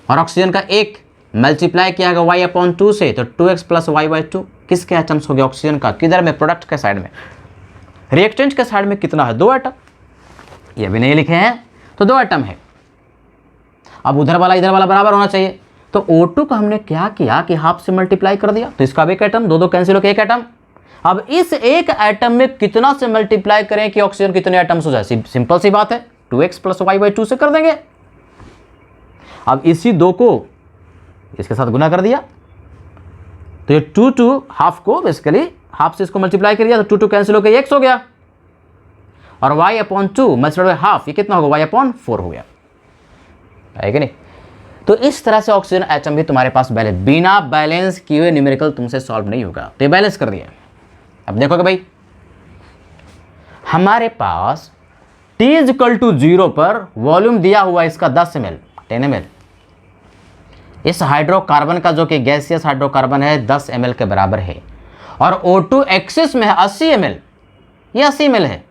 और ऑक्सीजन का एक मल्टीप्लाई किया गया y/2 से, तो 2x प्लस वाई बाई 2 किसके एटम्स हो गया, ऑक्सीजन का। किधर में, प्रोडक्ट के साइड में। रिएक्टेंट के साइड में कितना है, 2 एटम, ये भी नहीं लिखे हैं तो 2 एटम है। अब उधर वाला इधर वाला बराबर होना चाहिए, तो O2 को हमने क्या किया कि हाफ से मल्टीप्लाई कर दिया, तो इसका भी एक एटम, 2 कैंसिल होकर एक एटम। अब इस एक एटम में कितना से मल्टीप्लाई करें कि ऑक्सीजन कितने एटम्स हो जाए, सिंपल सी बात है, 2x प्लस वाई बाई 2 से कर देंगे। अब इसी 2 को इसके साथ गुना कर दिया, तो ये 2 हाफ को बेसिकली हाफ से इसको मल्टीप्लाई कर दिया, तो 2 कैंसिल होकर x हो गया, और y/2 मल्टीप्लाइड बाय हाफ, ये कितना होगा, y/4 हो गया, है कि नहीं। तो इस तरह से ऑक्सीजन एटम भी तुम्हारे पास बैलेंस, बिना बैलेंस किए हुए न्यूमेरिकल तुमसे सॉल्व नहीं होगा, तो ये बैलेंस कर दिया। अब देखोगे भाई, हमारे पास T = 0 पर वॉल्यूम दिया हुआ इसका 10 ml 10 ml। इस हाइड्रोकार्बन का जो कि गैसियस हाइड्रोकार्बन है 10 ml के बराबर है, और O2 एक्सेस में है 80 ml, ये 80 ml है।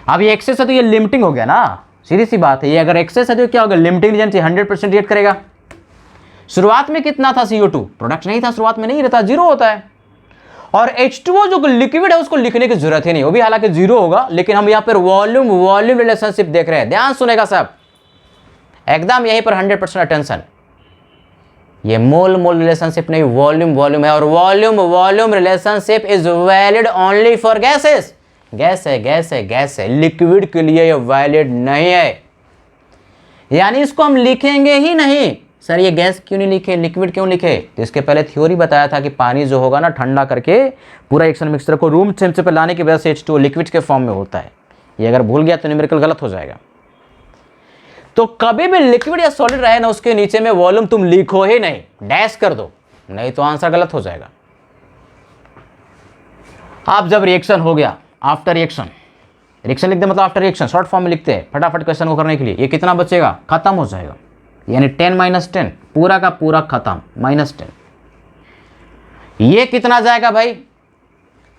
अब ये एक्सेस है तो ये लिमिटिंग हो गया ना, सीधी सी बात है, ये अगर एक्सेस है तो क्या होगा, लिमिटिंग एजेंट 100% रिएक्ट करेगा। शुरुआत में कितना था CO2, प्रोडक्ट नहीं था, शुरुआत में नहीं रहता, 0 होता है। और H2O जो लिक्विड है उसको लिखने की जरूरत ही नहीं, वो भी हालांकि 0 होगा, लेकिन हम यहाँ पर वॉल्यूम वॉल्यूम रिलेशनशिप देख रहे हैं, ध्यान सुनेगा सब एकदम, यहीं पर 100% अटेंशन। ये मोल मोल रिलेशनशिप नहीं, वॉल्यूम वॉल्यूम है, और volume volume relationship is valid only for gases. Gas है गैस है गैस है, लिक्विड के लिए ये वैलिड नहीं है। यानी इसको हम लिखेंगे ही नहीं, सर ये गैस क्यों नहीं लिखे, लिक्विड क्यों लिखे, तो इसके पहले थ्योरी बताया था कि पानी जो होगा ना ठंडा करके पूरा एक्शन मिक्सचर को रूम टेम्परेचर पर लाने की वजह से H2O लिक्विड के फॉर्म में होता है। ये अगर भूल गया तो न्यूमेरिकल गलत हो जाएगा। तो कभी भी लिक्विड या सॉलिड रहे ना, उसके नीचे में वॉल्यूम तुम लिखो ही नहीं, डैश कर दो, नहीं तो आंसर गलत हो जाएगा। आप जब रिएक्शन हो गया, आफ्टर रिएक्शन, रिएक्शन लिखते मतलब आफ्टर रिएक्शन शॉर्ट फॉर्म में लिखते हैं फटाफट क्वेश्चन को करने के लिए, ये कितना बचेगा, खत्म हो जाएगा, यानी 10 - 10 पूरा का पूरा खत्म, -10। ये कितना जाएगा भाई,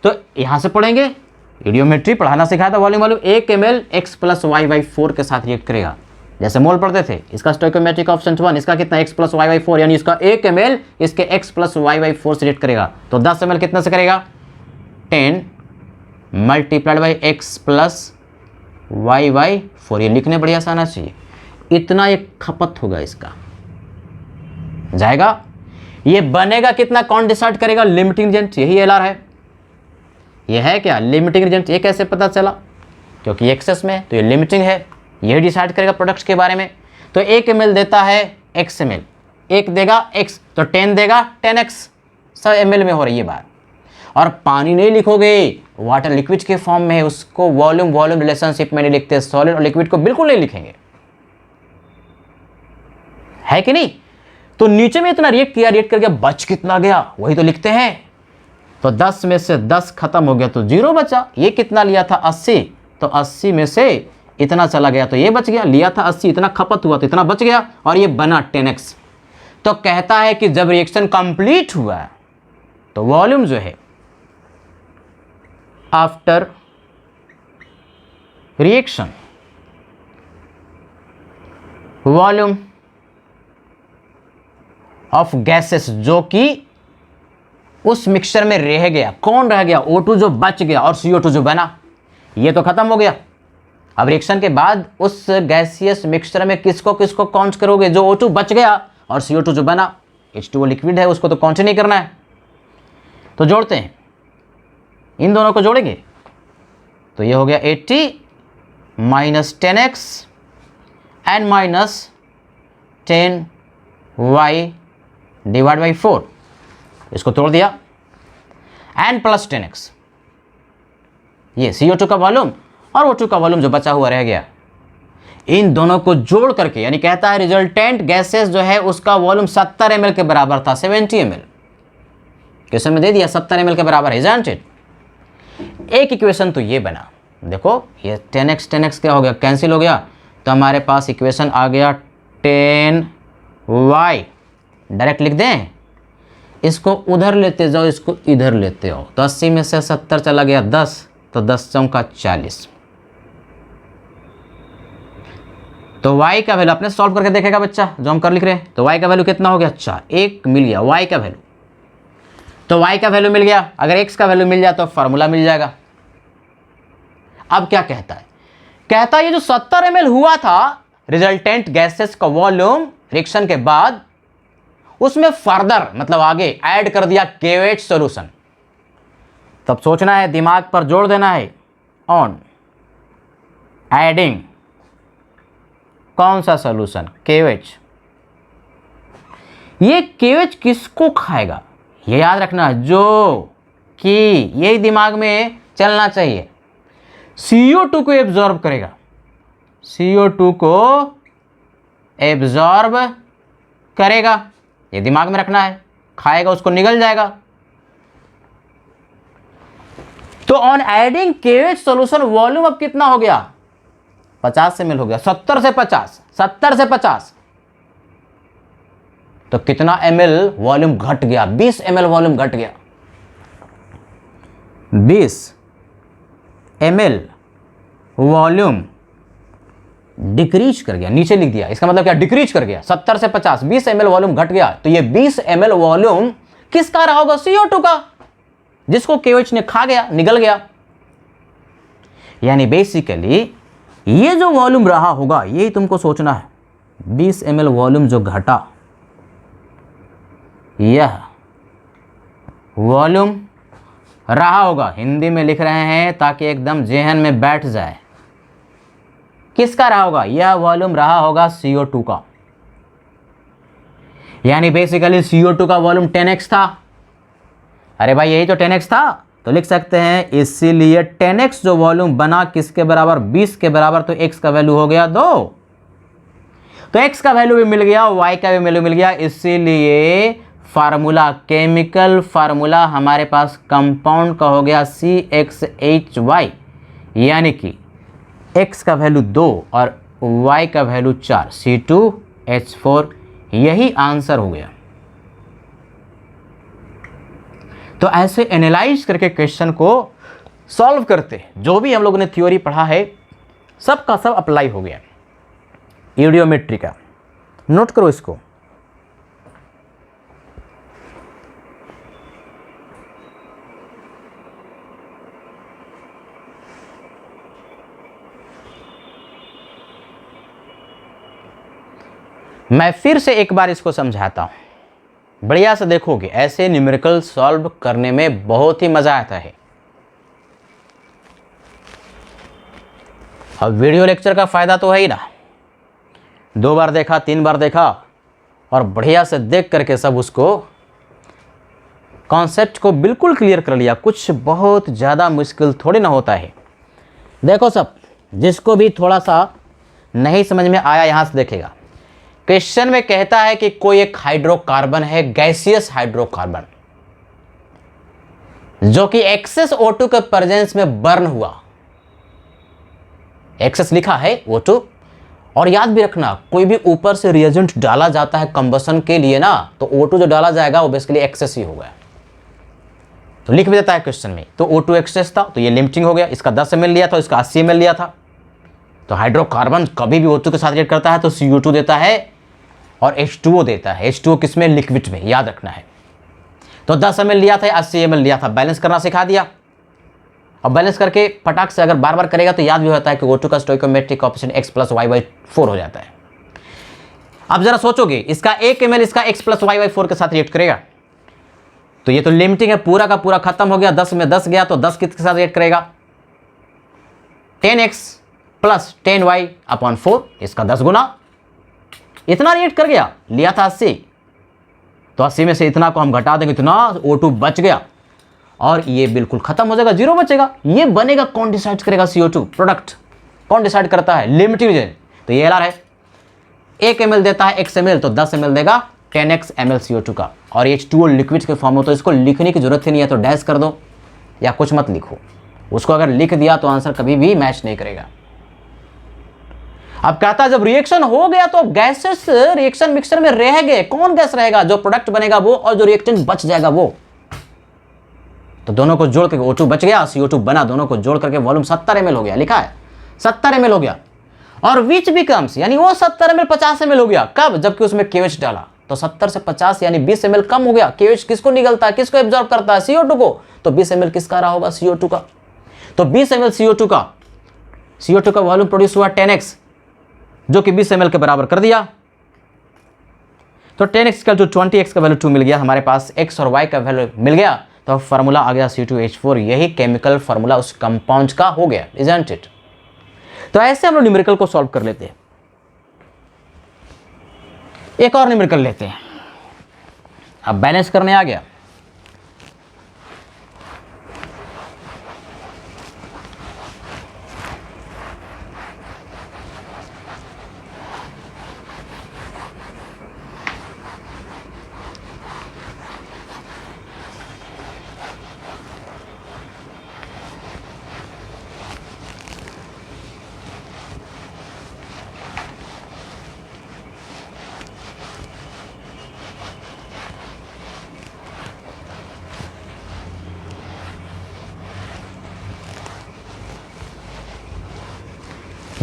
तो यहां से पढ़ेंगे, इडियोमेट्री पढ़ाना सिखाया था, volume volume 1 ml x plus y by 4 के साथ रिएक्ट करेगा, जैसे मोल पढ़ते थे। इसका स्टोइकियोमेट्रिक ऑप्शन 1, इसका कितना x प्लस वाई बाई 4, यानी इसका 1 ml इसके x प्लस वाई बाई 4 से रिएक्ट करेगा, तो 10 ml कितना से करेगा, 10 multiplied by x plus y by 4, ये लिखने बढ़िया सा आना चाहिए, इतना एक खपत होगा इसका जाएगा। ये बनेगा कितना, कौन डिसाइड करेगा, लिमिटिंग एजेंट, यही LR है। ये है क्या लिमिटिंग एजेंट, ये कैसे पता चला, क्योंकि एक्सेस में तो ये लिमिटिंग है, यही डिसाइड करेगा प्रोडक्ट्स के बारे में। तो 1 ml देता है x ml, 1 देगा x तो 10 देगा 10x, सब ml में हो रही है बात। और पानी नहीं लिखोगे, वाटर लिक्विड के फॉर्म में है, उसको वॉल्यूम वॉल्यूम रिलेशनशिप में नहीं लिखते, सॉलिड और लिक्विड को बिल्कुल नहीं लिखेंगे, है कि नहीं। तो नीचे में इतना रिएक्ट किया, रिएक्ट करके बच कितना गया वही तो लिखते हैं, तो 10 में से 10 खत्म हो गया तो 0 बचा। ये कितना लिया था 80, तो 80 में से इतना चला गया तो ये बच गया, लिया था 80, इतना खपत हुआ तो इतना बच गया, और ये बना 10x। तो कहता है कि जब रिएक्शन कंप्लीट हुआ तो वॉल्यूम जो है after reaction volume of gases जो कि उस मिक्सचर में रह गया। कौन रह गया? O2 जो बच गया और CO2 जो बना, ये तो खत्म हो गया। अब रिएक्शन के बाद उस गैसियस मिक्सचर में किसको किसको काउंट करोगे? जो O2 बच गया और CO2 जो बना। H2O लिक्विड है, उसको तो काउंट नहीं करना है। तो जोड़ते हैं, इन दोनों को जोड़ेंगे तो ये हो गया 80 minus 10x n minus 10y divide by 4, इसको तोड़ दिया, एन प्लस 10x, ये CO2 का वॉल्यूम और O2 का वॉल्यूम जो बचा हुआ रह गया, इन दोनों को जोड़ करके, यानी कहता है रिजल्टेंट गैसेस जो है उसका वॉल्यूम 70 ml के बराबर था, 70 ml। क्वेश्चन में दे दिया 70 ml के बराबर है, isn't it? एक इक्वेशन तो ये बना, देखो ये 10x क्या हो गया? कैंसिल हो गया, तो हमारे पास इक्वेशन आ गया 10y। डायरेक्ट लिख दें, इसको उधर लेते जाओ, इसको इधर लेते आओ, तो 80 में से 70 चला गया 10, तो 10 चौका 40। तो y का वैल्यू आपने सॉल्व करके देखेगा बच्चा, जो हम कर लिख रहे हैं। तो y का वैल्यू कितना हो गया? 4। एक मिल गया y का वैल्यू, तो y का वैल्यू मिल गया। अगर x का वैल्यू मिल जाए तो फार्मूला मिल जाएगा। अब क्या कहता है? कहता है ये जो 70 ml हुआ था रिजल्टेंट गैसेस का वॉल्यूम रिएक्शन के बाद, उसमें फर्दर मतलब आगे ऐड कर दिया KOH सॉल्यूशन। तब सोचना है, दिमाग पर जोड़ देना है, ऑन एडिंग कौन सा सॉल्यूशन? KOH। ये KOH किसको खाएगा? ये याद रखना, जो कि यही दिमाग में चलना चाहिए। CO2 को एब्जॉर्ब करेगा, CO2 को एब्जॉर्ब करेगा, ये दिमाग में रखना है। खाएगा उसको निगल जाएगा। तो on adding KOH solution volume अब कितना हो गया? 50 ml हो गया। 70 से 50, 70 से 50, तो कितना ml वॉल्यूम घट गया? 20 ml वॉल्यूम घट गया। 20 ml वॉल्यूम डिक्रीज कर गया, नीचे लिख दिया। इसका मतलब क्या? डिक्रीज कर गया। 70 से 50, 20 ml वॉल्यूम घट गया। तो ये 20 ml वॉल्यूम किसका रहा होगा? CO2 का, जिसको KOH ने खा गया, निगल गया। यानी बेसिकली ये जो वॉल्यूम रहा होगा, यही तुमको सोचना है। 20 ml वॉल्यूम जो घटा, यह वॉल्यूम रहा होगा। हिंदी में लिख रहे हैं ताकि एकदम जेहन में बैठ जाए। किसका रहा होगा? यह वॉल्यूम रहा होगा CO2 का। यानी बेसिकली CO2 का वॉल्यूम 10x था। अरे भाई यही तो 10x था, तो लिख सकते हैं इसीलिए 10x जो वॉल्यूम बना किसके बराबर? 20 के बराबर। तो x का वैल्यू हो गया 2, तो x का वैल्यू भी मिल गया, y का भी वैल्यू मिल गया। इसीलिए फार्मूला, केमिकल फार्मूला हमारे पास कंपाउंड का हो गया CXHY, यानी कि x का वैल्यू 2 और y का वैल्यू 4, C2H4। यही आंसर हो गया। तो ऐसे एनालाइज करके क्वेश्चन को सॉल्व करते हैं। जो भी हम लोगों ने थ्योरी पढ़ा है सब का सब अप्लाई हो गया। यूडियोमेट्री का नोट करो इसको। मैं फिर से एक बार इसको समझाता हूं, बढ़िया से देखोगे। ऐसे न्यूमेरिकल सॉल्व करने में बहुत ही मजा आता है। अब वीडियो लेक्चर का फायदा तो है ही ना, 2 बार देखा, 3 बार देखा और बढ़िया से देख करके सब उसको कॉन्सेप्ट को बिल्कुल क्लियर कर लिया। कुछ बहुत ज़्यादा मुश्किल थोड़ी ना होता है। देखो सब, जिसको भी थोड़ा सा नहीं समझ में आया यहाँ से देखेगा। क्वेश्चन में कहता है कि कोई एक हाइड्रोकार्बन है, गैसियस हाइड्रोकार्बन, जो कि एक्सेस O2 के प्रेजेंस में बर्न हुआ। एक्सेस लिखा है O2। और याद भी रखना, कोई भी ऊपर से रिएजेंट डाला जाता है कंबसन के लिए ना, तो O2 जो डाला जाएगा वो बेसिकली एक्सेस ही होगा। तो लिख भी देता है क्वेश्चन में। तो O2 एक्सेस था, तो ये लिमिटिंग हो गया। इसका 10 ml लिया था, इसका 80 ml लिया था। तो हाइड्रोकार्बन कभी भी O2 के साथ रिएक्ट करता है तो CO2 देता है और H2O देता है। H2O किस में? लिक्विड में, याद रखना है। तो 10 ml लिया था, 80 ml लिया था, बैलेंस करना सिखा दिया। अब बैलेंस करके फटाक से अगर बार बार करेगा तो याद भी होता है कि O2 का स्टोइकोमेट्रिक कोएफिशिएंट x + y/4 हो जाता है। अब जरा सोचोगे, इसका 1 ml इसका x + y/4 के साथ रिएक्ट करेगा तो ये तो लिमिटिंग है, पूरा का पूरा खत्म हो गया। 10 में 10 गया तो 10 किसके साथ रिएक्ट करेगा? 10x + 10y/4, इसका 10 गुना। इतना रिएक्ट कर गया, लिया था 80 तो 80 में से इतना को हम घटा देंगे, इतना O2 बच गया और ये बिल्कुल खत्म हो जाएगा, 0 बचेगा। ये बनेगा, कौन डिसाइड करेगा? CO2 प्रोडक्ट कौन डिसाइड करता है? Limiting reagent. तो ये LR है, 1 ml देता है x ml तो 10 ml देगा 10x ml CO2 का। और H2O लिक्विड के फॉर्म में, तो इसको लिखने की जरूरत ही नहीं है, तो डैश कर दो या कुछ मत लिखो। उसको अगर लिख दिया तो आंसर कभी भी मैच नहीं करेगा। अब कहता है जब रिएक्शन हो गया तो गैसेस रिएक्शन मिक्सचर में रह गए, कौन गैस रहेगा? जो प्रोडक्ट बनेगा वो, और जो रिएक्टेंट बच जाएगा वो। तो दोनों को जोड़ करके O2 बच गया, CO2 बना, दोनों को जोड़ करके वॉल्यूम 70 ml हो गया, लिखा है 70 ml हो गया। और विच बिकम्स, यानी वो 70 ml 50 ml हो गया। कब? जबकि उसमें KOH डाला तो 70 से 50 यानी 20 ml कम हो गया। KOH किसको निगलता है, किसको एब्जॉर्ब करता है? CO2 को। तो 20 ml किसका रहा होगा? CO2 का। तो 20 ml CO2 का वॉल्यूम प्रोड्यूस हुआ 10x, जो कि 20 ml के बराबर कर दिया। तो 10x का जो 20x का वैल्यू 2 मिल गया हमारे पास, x और y का वैल्यू मिल गया, तो फार्मूला आ गया C2H4। यही केमिकल फार्मूला उस कंपाउंड का हो गया, इजंट इट? तो ऐसे हम लोग न्यूमेरिकल को सॉल्व कर लेते हैं। एक और न्यूमेरिकल लेते हैं। अब बैलेंस करने आ गया।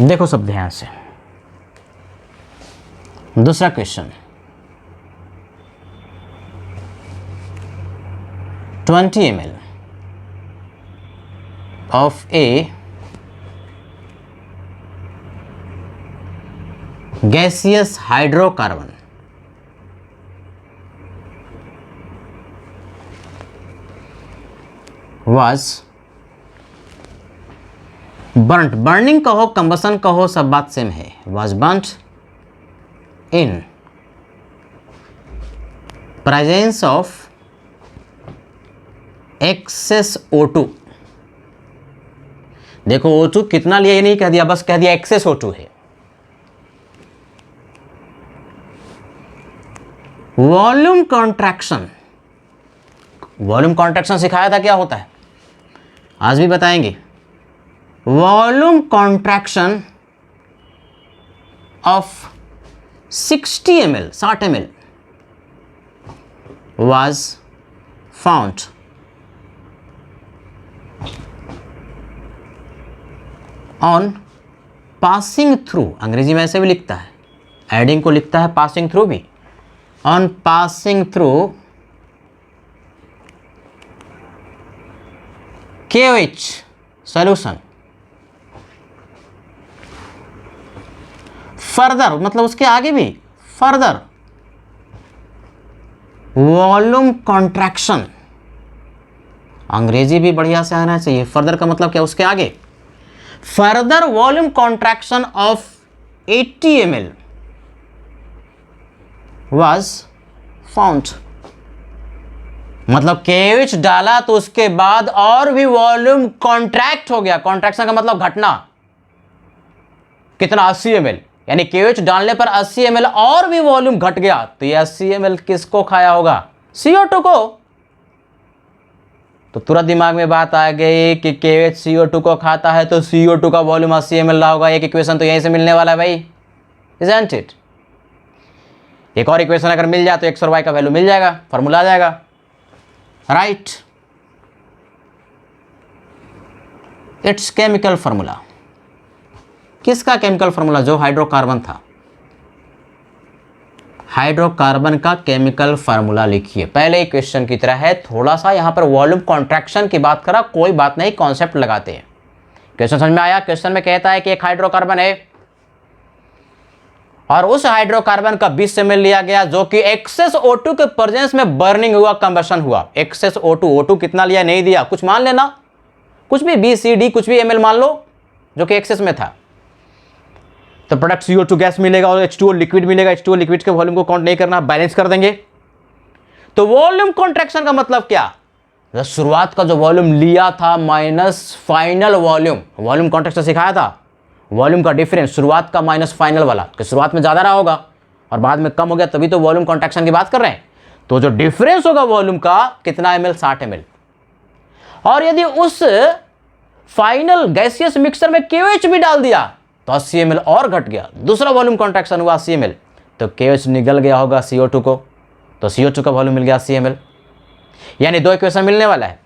देखो सब ध्यान से, दूसरा question, 20 ml of a gaseous hydrocarbon was burnt, burning कहो कंबसन कहो सब बात सेम है, was burnt in presence of excess O2। देखो O2 कितना लिया ये नहीं कह दिया, बस कह दिया excess O2 है। वॉल्यूम कॉन्ट्रैक्शन, वॉल्यूम कॉन्ट्रैक्शन सिखाया था क्या होता है, आज भी बताएंगे। Volume contraction of 60 ml 60 ml was found on passing through, अंग्रेजी में ऐसे भी लिखता है, एडिंग को लिखता है passing through भी, on passing through KOH solution। Further मतलब उसके आगे भी, फर्दर वॉल्यूम कॉन्ट्रैक्शन, अंग्रेजी भी बढ़िया से आना चाहिए। फर्दर का मतलब क्या, उसके आगे। Further volume contraction of 80 ml was found, मतलब KOH डाला तो उसके बाद और भी वॉल्यूम कॉन्ट्रैक्ट हो गया। कॉन्ट्रैक्शन का मतलब घटना, कितना, 80 ml, यानी KOH डालने पर 80 ml और भी वॉल्यूम घट गया। तो ये 80 ml किसको खाया होगा, CO2 को। तो तुरंत दिमाग में बात आ गई कि KOH CO2 को खाता है तो CO2 का वॉल्यूम 80 ml रहा होगा। एक इक्वेशन तो यहीं से मिलने वाला है भाई, इजंट इट। एक और इक्वेशन अगर मिल जाए तो x और y का वैल्यू मिल जाएगा, फॉर्मूला आ जाएगा, राइट। It's chemical formula. किसका केमिकल फार्मूला? जो हाइड्रोकार्बन था, हाइड्रोकार्बन का केमिकल फार्मूला लिखिए। पहले ही क्वेश्चन की तरह है, थोड़ा सा यहाँ पर वॉल्यूम कॉन्ट्रैक्शन की बात करा, कोई बात नहीं, कॉन्सेप्ट लगाते हैं। क्वेश्चन समझ में आया? क्वेश्चन में कहता है कि एक हाइड्रोकार्बन है और उस हाइड्रोकार्बन का 20 ml लिया गया जो कि एक्सेस O2 के प्रेजेंस में बर्निंग हुआ, कंबशन हुआ। एक्सेस O2 कितना लिया नहीं दिया, कुछ मान लेना, कुछ भी B C D कुछ भी ml मान लो जो कि एक्सेस में था। तो प्रोडक्ट CO2 गैस मिलेगा और H2O लिक्विड मिलेगा। H2O लिक्विड के वॉल्यूम को काउंट नहीं करना, बैलेंस कर देंगे। तो वॉल्यूम कॉन्ट्रैक्शन का मतलब क्या? शुरुआत का जो वॉल्यूम लिया था minus final volume. Volume contraction सिखाया था, वॉल्यूम का डिफरेंस शुरुआत का माइनस फाइनल वाला, कि शुरुआत में ज़्यादा रहा होगा और बाद में कम हो गया, तभी तो वॉल्यूम कॉन्ट्रैक्शन की बात कर रहे हैं। तो जो डिफरेंस होगा वॉल्यूम का कितना ml? 60 ml। और यदि उस फाइनल गैसियस मिक्सचर में KOH भी डाल दिया तो 80 ml और घट गया, दूसरा वॉल्यूम कॉन्ट्रैक्शन हुआ 80 ml, तो KOH निकल गया होगा CO2 को, तो CO2 का वॉल्यूम मिल गया 80 ml। यानी 2 इक्वेशन मिलने वाला है।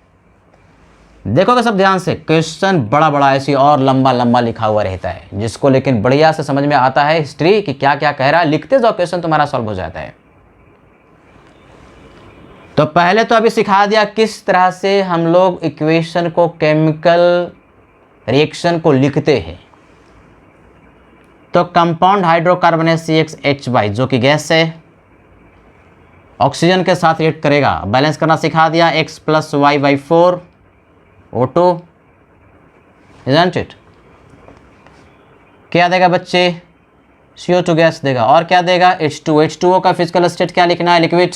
देखोगे सब ध्यान से, क्वेश्चन बड़ा बड़ा ऐसी और लंबा लंबा लिखा हुआ रहता है, जिसको लेकिन बढ़िया से समझ में आता है हिस्ट्री कि क्या क्या कह रहा है, लिखते जाओ क्वेश्चन तुम्हारा सॉल्व हो जाता है। तो पहले तो अभी सिखा दिया किस तरह से हम लोग इक्वेशन को, केमिकल रिएक्शन को लिखते हैं। तो कंपाउंड हाइड्रोकार्बन CH2 जो कि गैस है, ऑक्सीजन के साथ रिएक्ट करेगा, बैलेंस करना सिखा दिया, X + Y/4 O2, isn't it? क्या देगा बच्चे? CO2 गैस देगा। और क्या देगा? H2O का फिजिकल स्टेट क्या लिखना है? लिक्विड।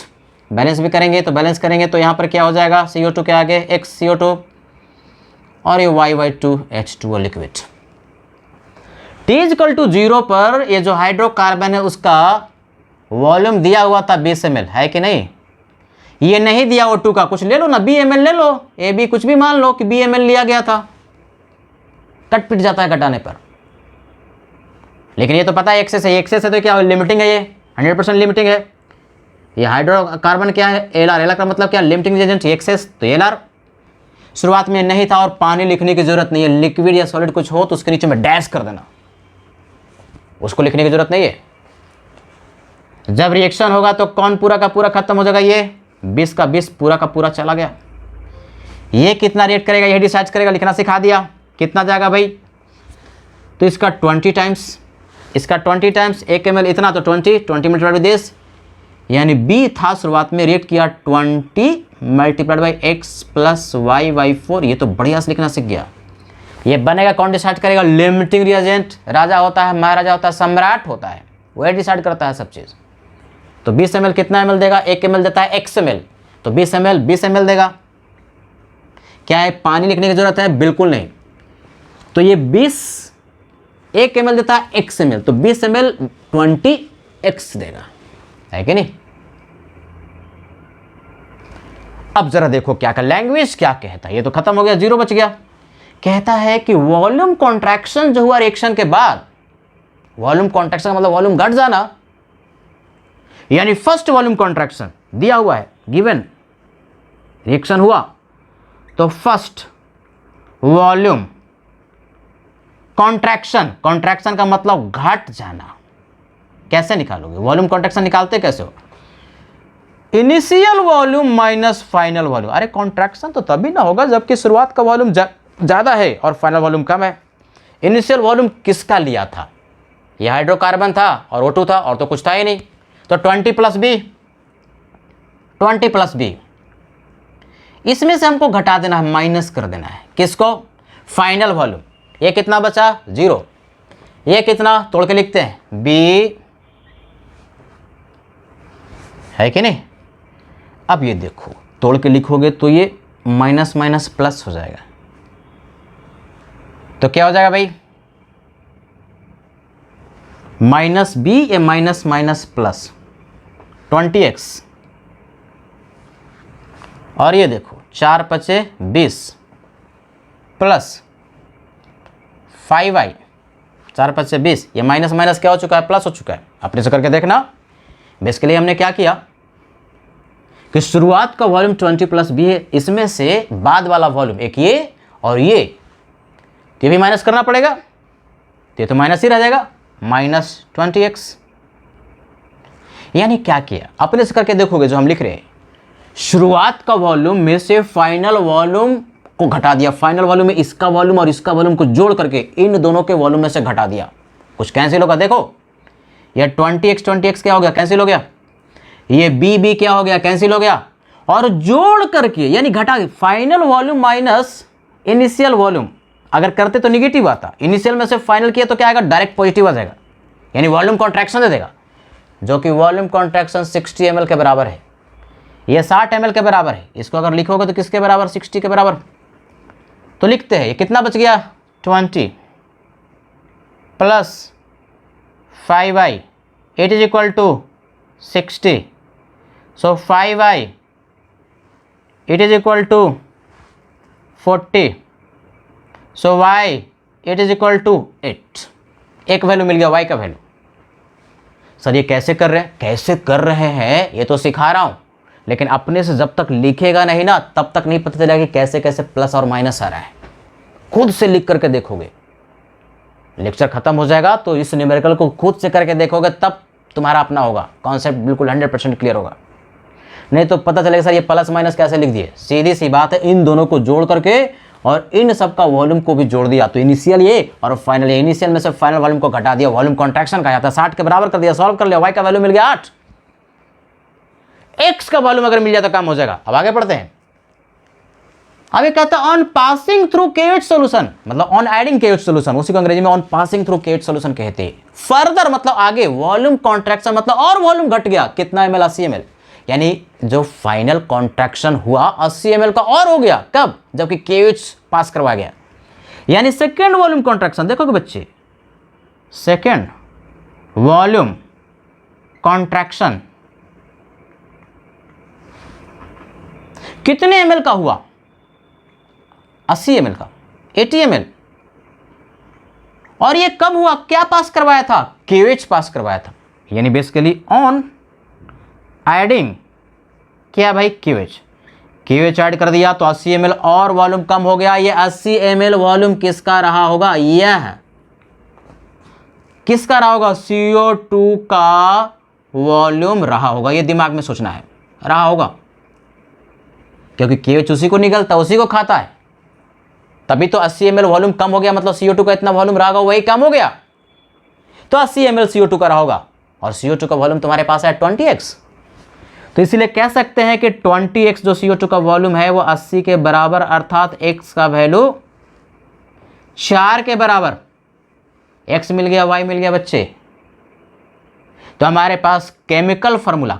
बैलेंस भी करेंगे तो यहाँ पर क्या हो जाएगा? CO2 के आगे X CO2 और ये Y/2 H2O लिक्विड। T=0 पर ये जो हाइड्रोकार्बन है उसका वॉल्यूम दिया हुआ था 20 ml, है कि नहीं? ये नहीं दिया O2 का, कुछ ले लो ना, B ml ले लो, AB कुछ भी मान लो कि B ml लिया गया था, कट पिट जाता है घटाने पर। लेकिन ये तो पता है एक्सेस है, एक्सेस है तो क्या लिमिटिंग है, ये 100% लिमिटिंग है। ये हाइड्रोकार्बन क्या है? LR का मतलब क्या? Limiting agent. एक्सेस तो LR शुरुआत में नहीं था और पानी लिखने की जरूरत नहीं है, लिक्विड या सॉलिड कुछ हो तो उसके नीचे में डैश कर देना, उसको लिखने की जरूरत नहीं है। जब रिएक्शन होगा तो कौन पूरा का पूरा खत्म हो जाएगा? ये 20 का 20 पूरा का पूरा चला गया। ये कितना रिएक्ट करेगा ये डिसाइड करेगा, लिखना सिखा दिया। कितना जाएगा भाई? तो इसका 20 टाइम्स, इसका 20 टाइम्स, 1 ml इतना तो 20 मल्टीप्लाइड बाई दिस, यानी B था शुरुआत में रिएक्ट किया 20 मल्टीप्लाइड बाई X + Y/4। ये तो बढ़िया से लिखना सीख गया। ये बनेगा कौन डिसाइड करेगा? Limiting reagent. राजा होता है, महाराजा होता है, सम्राट होता है, वह डिसाइड करता है सब चीज़। तो 20 ml कितना ml देगा? 1 ml देता है X ml, तो 20 ml देगा। क्या है पानी लिखने की जरूरत है? बिल्कुल नहीं। तो ये 1 ml देता है X ml, तो 20 ml 20X देगा, है कि नहीं? अब जरा देखो क्या का लैंग्वेज क्या कहता है। ये तो खत्म हो गया, 0 बच गया। कहता है कि वॉल्यूम कॉन्ट्रैक्शन जो हुआ रिएक्शन के बाद, वॉल्यूम कॉन्ट्रैक्शन का मतलब वॉल्यूम घट जाना, यानी फर्स्ट वॉल्यूम कॉन्ट्रैक्शन दिया हुआ है, गिवन रिएक्शन हुआ तो फर्स्ट वॉल्यूम कॉन्ट्रैक्शन, कॉन्ट्रैक्शन का मतलब घट जाना। कैसे निकालोगे? वॉल्यूम कॉन्ट्रैक्शन निकालते कैसे हो? Initial volume minus final volume. अरे कॉन्ट्रैक्शन तो तभी ना होगा जबकि शुरुआत का वॉल्यूम ज़्यादा है और फाइनल वॉल्यूम कम है। इनिशियल वॉल्यूम किसका लिया था? ये हाइड्रोकार्बन था और O2 था, और तो कुछ था ही नहीं। तो 20 + B, इसमें से हमको घटा देना है, माइनस कर देना है। किसको? Final volume. ये कितना बचा? 0। ये कितना? तोड़ के लिखते हैं, B, है कि नहीं? अब ये देखो तोड़ के लिखोगे तो ये माइनस माइनस प्लस हो जाएगा, तो क्या हो जाएगा भाई? -B या माइनस माइनस प्लस 20X, और ये देखो 4 × 5 = 20 प्लस 5i, 4 × 5 = 20। ये माइनस माइनस क्या हो चुका है? प्लस हो चुका है। अपने से करके देखना। बेसिकली हमने क्या किया कि शुरुआत का वॉल्यूम 20 + B है, इसमें से बाद वाला वॉल्यूम एक ये और ये भी माइनस करना पड़ेगा। तो ये तो माइनस ही रह जाएगा, -20x। यानी क्या किया, अपने से करके देखोगे जो हम लिख रहे हैं, शुरुआत का वॉल्यूम में से फाइनल वॉल्यूम को घटा दिया, फाइनल वॉल्यूम में इसका वॉल्यूम और इसका वॉल्यूम को जोड़ करके इन दोनों के वॉल्यूम में से घटा दिया। कुछ कैंसिल होगा, देखो ये 20x क्या हो गया, कैंसिल हो गया, ये b क्या हो गया, कैंसिल हो गया, और जोड़ करके यानी घटा, final volume minus initial volume, अगर करते तो निगेटिव आता, इनिशियल में से फाइनल किया तो क्या आएगा, डायरेक्ट पॉजिटिव आ जाएगा, यानी वॉल्यूम कॉन्ट्रैक्शन दे देगा, जो कि वॉल्यूम कॉन्ट्रैक्शन 60 ml के बराबर है, ये 60 ml के बराबर है। इसको अगर लिखोगे तो किसके बराबर, 60 के बराबर। तो लिखते हैं, ये कितना बच गया, 20 + 5i, it is equal to 60, सो 5i it is equal to 40, सो y it is equal to 8। एक वैल्यू मिल गया y का वैल्यू। सर ये कैसे कर रहे हैं, कैसे कर रहे हैं ये तो सिखा रहा हूं, लेकिन अपने से जब तक लिखेगा नहीं ना तब तक नहीं पता चलेगा कि कैसे कैसे प्लस और माइनस आ रहा है। खुद से लिख करके देखोगे, लेक्चर खत्म हो जाएगा तो इस न्यूमेरिकल को खुद से करके देखोगे, तब तुम्हारा अपना होगा, कॉन्सेप्ट बिल्कुल 100% क्लियर होगा। नहीं तो पता चलेगा सर ये प्लस माइनस कैसे लिख दिए। सीधी सी बात है, इन दोनों को जोड़ करके और इन सब का वॉल्यूम को भी जोड़ दिया, तो इनिशियल ये और फाइनल ये, इनिशियल में से फाइनल वॉल्यूम को घटा दिया, वॉल्यूम कॉन्ट्रैक्शन कहा जाता है, 60 के बराबर कर दिया, सॉल्व कर लिया, y का वैल्यू मिल गया 8, x का वॉल्यूम अगर मिल जाए तो काम हो जाएगा। अब आगे बढ़ते हैं। अब ये कहता है on passing through KH solution, मतलब ऑन एडिंग KH सॉल्यूशन, उसी को अंग्रेजी में on passing through KH solution कहते हैं। फर्दर मतलब आगे वॉल्यूम कॉन्ट्रैक्शन, मतलब और वॉल्यूम घट गया, कितना ml, 80 ml, यानी जो फाइनल कॉन्ट्रैक्शन हुआ 80 ml का और हो गया, कब, जबकि KH पास करवाया गया, यानी सेकेंड वॉल्यूम कॉन्ट्रैक्शन। देखोगे बच्चे, सेकेंड वॉल्यूम कॉन्ट्रैक्शन कितने ml का हुआ, 80 ml का, 80 ml, और ये कब हुआ, क्या पास करवाया था, KH पास करवाया था, यानी बेसिकली ऑन एडिंग क्या भाई, KH ऐड कर दिया तो 80 ml और वॉल्यूम कम हो गया। ये 80 ml वॉल्यूम किसका रहा होगा, यह किसका रहा होगा, CO2 का वॉल्यूम रहा होगा। ये दिमाग में सोचना है, रहा होगा, क्योंकि KH उसी को निकलता, उसी को खाता है, तभी तो 80 ml वॉल्यूम कम हो गया, मतलब CO2 का इतना वॉल्यूम रहा होगा, वही कम हो गया, तो 80 ml CO2 का रहा होगा, और CO2 का वॉल्यूम तुम्हारे पास है 20x, तो इसीलिए कह सकते हैं कि 20x जो CO2 का वॉल्यूम है वो 80 के बराबर, अर्थात x का वैल्यू 4 के बराबर। x मिल गया, y मिल गया बच्चे। तो हमारे पास केमिकल फार्मूला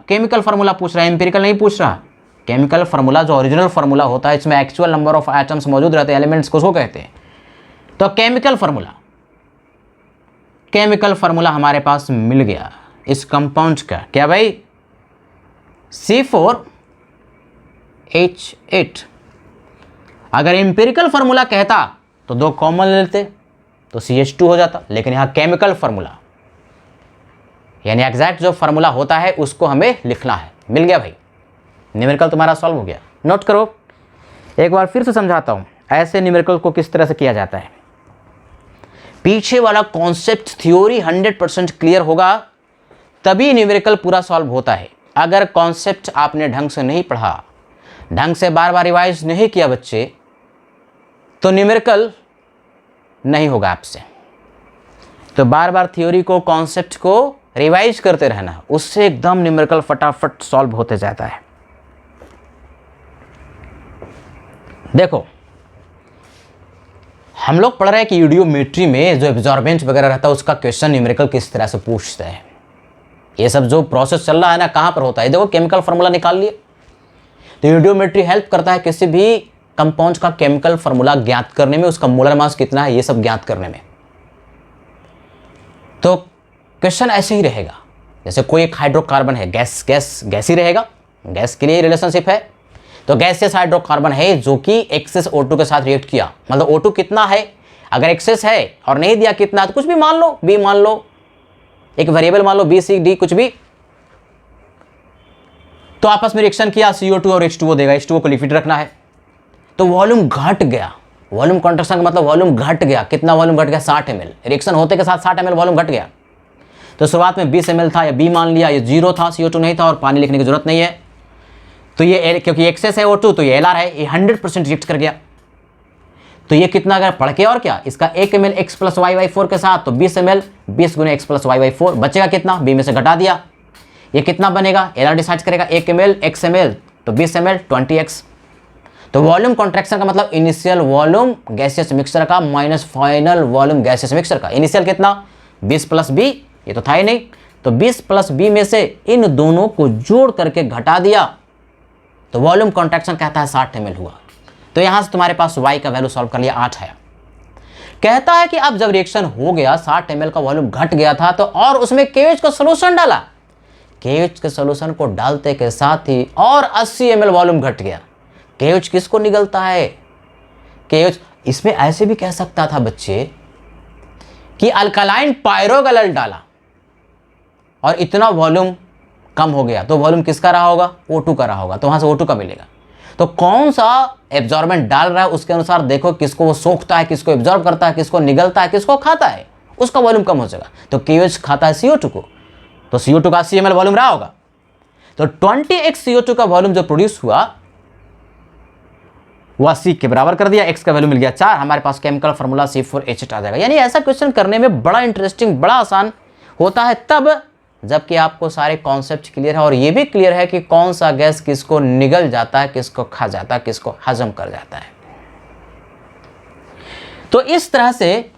पूछ रहा है, एम्पिरिकल नहीं पूछ रहा। केमिकल फार्मूला जो ओरिजिनल फार्मूला होता है, इसमें एक्चुअल नंबर ऑफ एटम्स मौजूद रहते हैं, एलिमेंट्स को उसको कहते हैं। तो केमिकल फार्मूला हमारे पास मिल गया इस कंपाउंड का, क्या भाई, C4H8। अगर एम्पिरिकल फार्मूला कहता तो 2 कॉमन लेते तो CH2 हो जाता, लेकिन यहाँ केमिकल फार्मूला यानी एग्जैक्ट जो फार्मूला होता है उसको हमें लिखना है। मिल गया भाई, न्यूमेरिकल तुम्हारा सॉल्व हो गया। नोट करो, एक बार फिर से समझाता हूँ ऐसे न्यूमेरिकल को किस तरह से किया जाता है। पीछे वाला कॉन्सेप्ट थ्योरी 100% क्लियर होगा तभी न्यूमेरिकल पूरा सॉल्व होता है। अगर कॉन्सेप्ट आपने ढंग से नहीं पढ़ा, ढंग से बार बार रिवाइज नहीं किया बच्चे, तो न्यूमेरिकल नहीं होगा आपसे। तो बार बार थ्योरी को, कॉन्सेप्ट को रिवाइज करते रहना, उससे एकदम न्यूमेरिकल फटाफट सॉल्व होते जाता है। देखो, हम लोग पढ़ रहे हैं कि यूडियोमेट्री में जो एब्जॉर्बेंट वगैरह रहता है उसका क्वेश्चन न्यूमेरिकल किस तरह से पूछते हैं। ये सब जो प्रोसेस चल रहा है ना, कहाँ पर होता है। देखो, केमिकल फार्मूला निकाल लिए, तो यूडियोमेट्री हेल्प करता है किसी भी कंपाउंड का केमिकल फार्मूला ज्ञात करने में, उसका मोलर मास कितना है ये सब ज्ञात करने में। तो क्वेश्चन ऐसे ही रहेगा, जैसे कोई एक हाइड्रोकार्बन है, गैस ही रहेगा, गैस के लिए रिलेशनशिप है। तो गैसियस हाइड्रोकार्बन है जो कि एक्सेस O2 के साथ रिएक्ट किया, मतलब O2 कितना है, अगर एक्सेस है और नहीं दिया कितना, तो कुछ भी मान लो, बी मान लो, एक वेरिएबल मान लो, बी सी डी कुछ भी, तो आपस में रिएक्शन किया, CO2 और H2O देगा, H2O को लिक्विड रखना है, तो वॉल्यूम घट गया, वॉल्यूम कॉन्ट्रैक्शन का मतलब वॉल्यूम घट गया। कितना वॉल्यूम घट गया? 60 ml। रिएक्शन होते के साथ 60 ml वॉल्यूम घट गया। तो शुरुआत में 20 ml था, या बी मान लिया, ये 0 था, CO2 नहीं था और पानी लिखने की जरूरत नहीं है। तो ये क्योंकि एक्सेस है O2 तो ये LR है, ये 100% रिएक्ट कर गया। तो ये कितना अगर पढ़ के और क्या, इसका 1 ml x + y/4 के साथ, तो 20 ml 20 × x + y/4 बचेगा कितना? बी में से घटा दिया। ये कितना बनेगा? LR डिसाइड करेगा। 1 ml x ml तो 20 ml 20x। तो वॉल्यूम कॉन्ट्रैक्शन का मतलब इनिशियल वॉल्यूम गैसियस मिक्सचर का minus final volume gaseous mixture का। इनिशियल कितना? 20 + b, ये तो था ही नहीं। तो 20 + b में से इन दोनों को जोड़ करके घटा दिया तो वॉल्यूम कॉन्ट्रैक्शन कहता है 60 ml हुआ। तो यहां से तुम्हारे पास y का वैल्यू सॉल्व कर लिया, 8 है। कहता है कि अब जब रिएक्शन हो गया, 60 ml का वॉल्यूम घट गया था, तो और उसमें KOH का सोल्यूशन डाला। KOH के सोल्यूशन को डालते के साथ ही और 80 ml वॉल्यूम घट गया। KOH किसको निगलता है? KOH इसमें ऐसे भी कह सकता था बच्चे कि अल्कलाइन पायरोगैलल डाला और इतना वॉल्यूम कम हो गया, तो वॉल्यूम किसका रहा होगा? O2 का रहा होगा। तो वहां से O2 का मिलेगा। तो कौन सा एब्जॉर्बेंट डाल रहा है उसके अनुसार देखो किसको वो सोखता है, किसको एब्जॉर्ब करता है, किसको निगलता है, किसको खाता है, उसका वॉल्यूम कम हो जाएगा। तो KOH खाता है CO2 को, तो CO2 का 80 ml वॉल्यूम रहा होगा। तो 20x CO2 का वॉल्यूम जो प्रोड्यूस हुआ वो 80 के बराबर कर दिया, x का वैल्यू मिल गया 4। हमारे पास केमिकल फार्मूला C4H8 आ जाएगा। यानी ऐसा क्वेश्चन करने में बड़ा इंटरेस्टिंग, बड़ा आसान होता है तब जबकि आपको सारे कॉन्सेप्ट क्लियर है और ये भी क्लियर है कि कौन सा गैस किसको निगल जाता है, किसको खा जाता है, किसको हजम कर जाता है। तो इस तरह से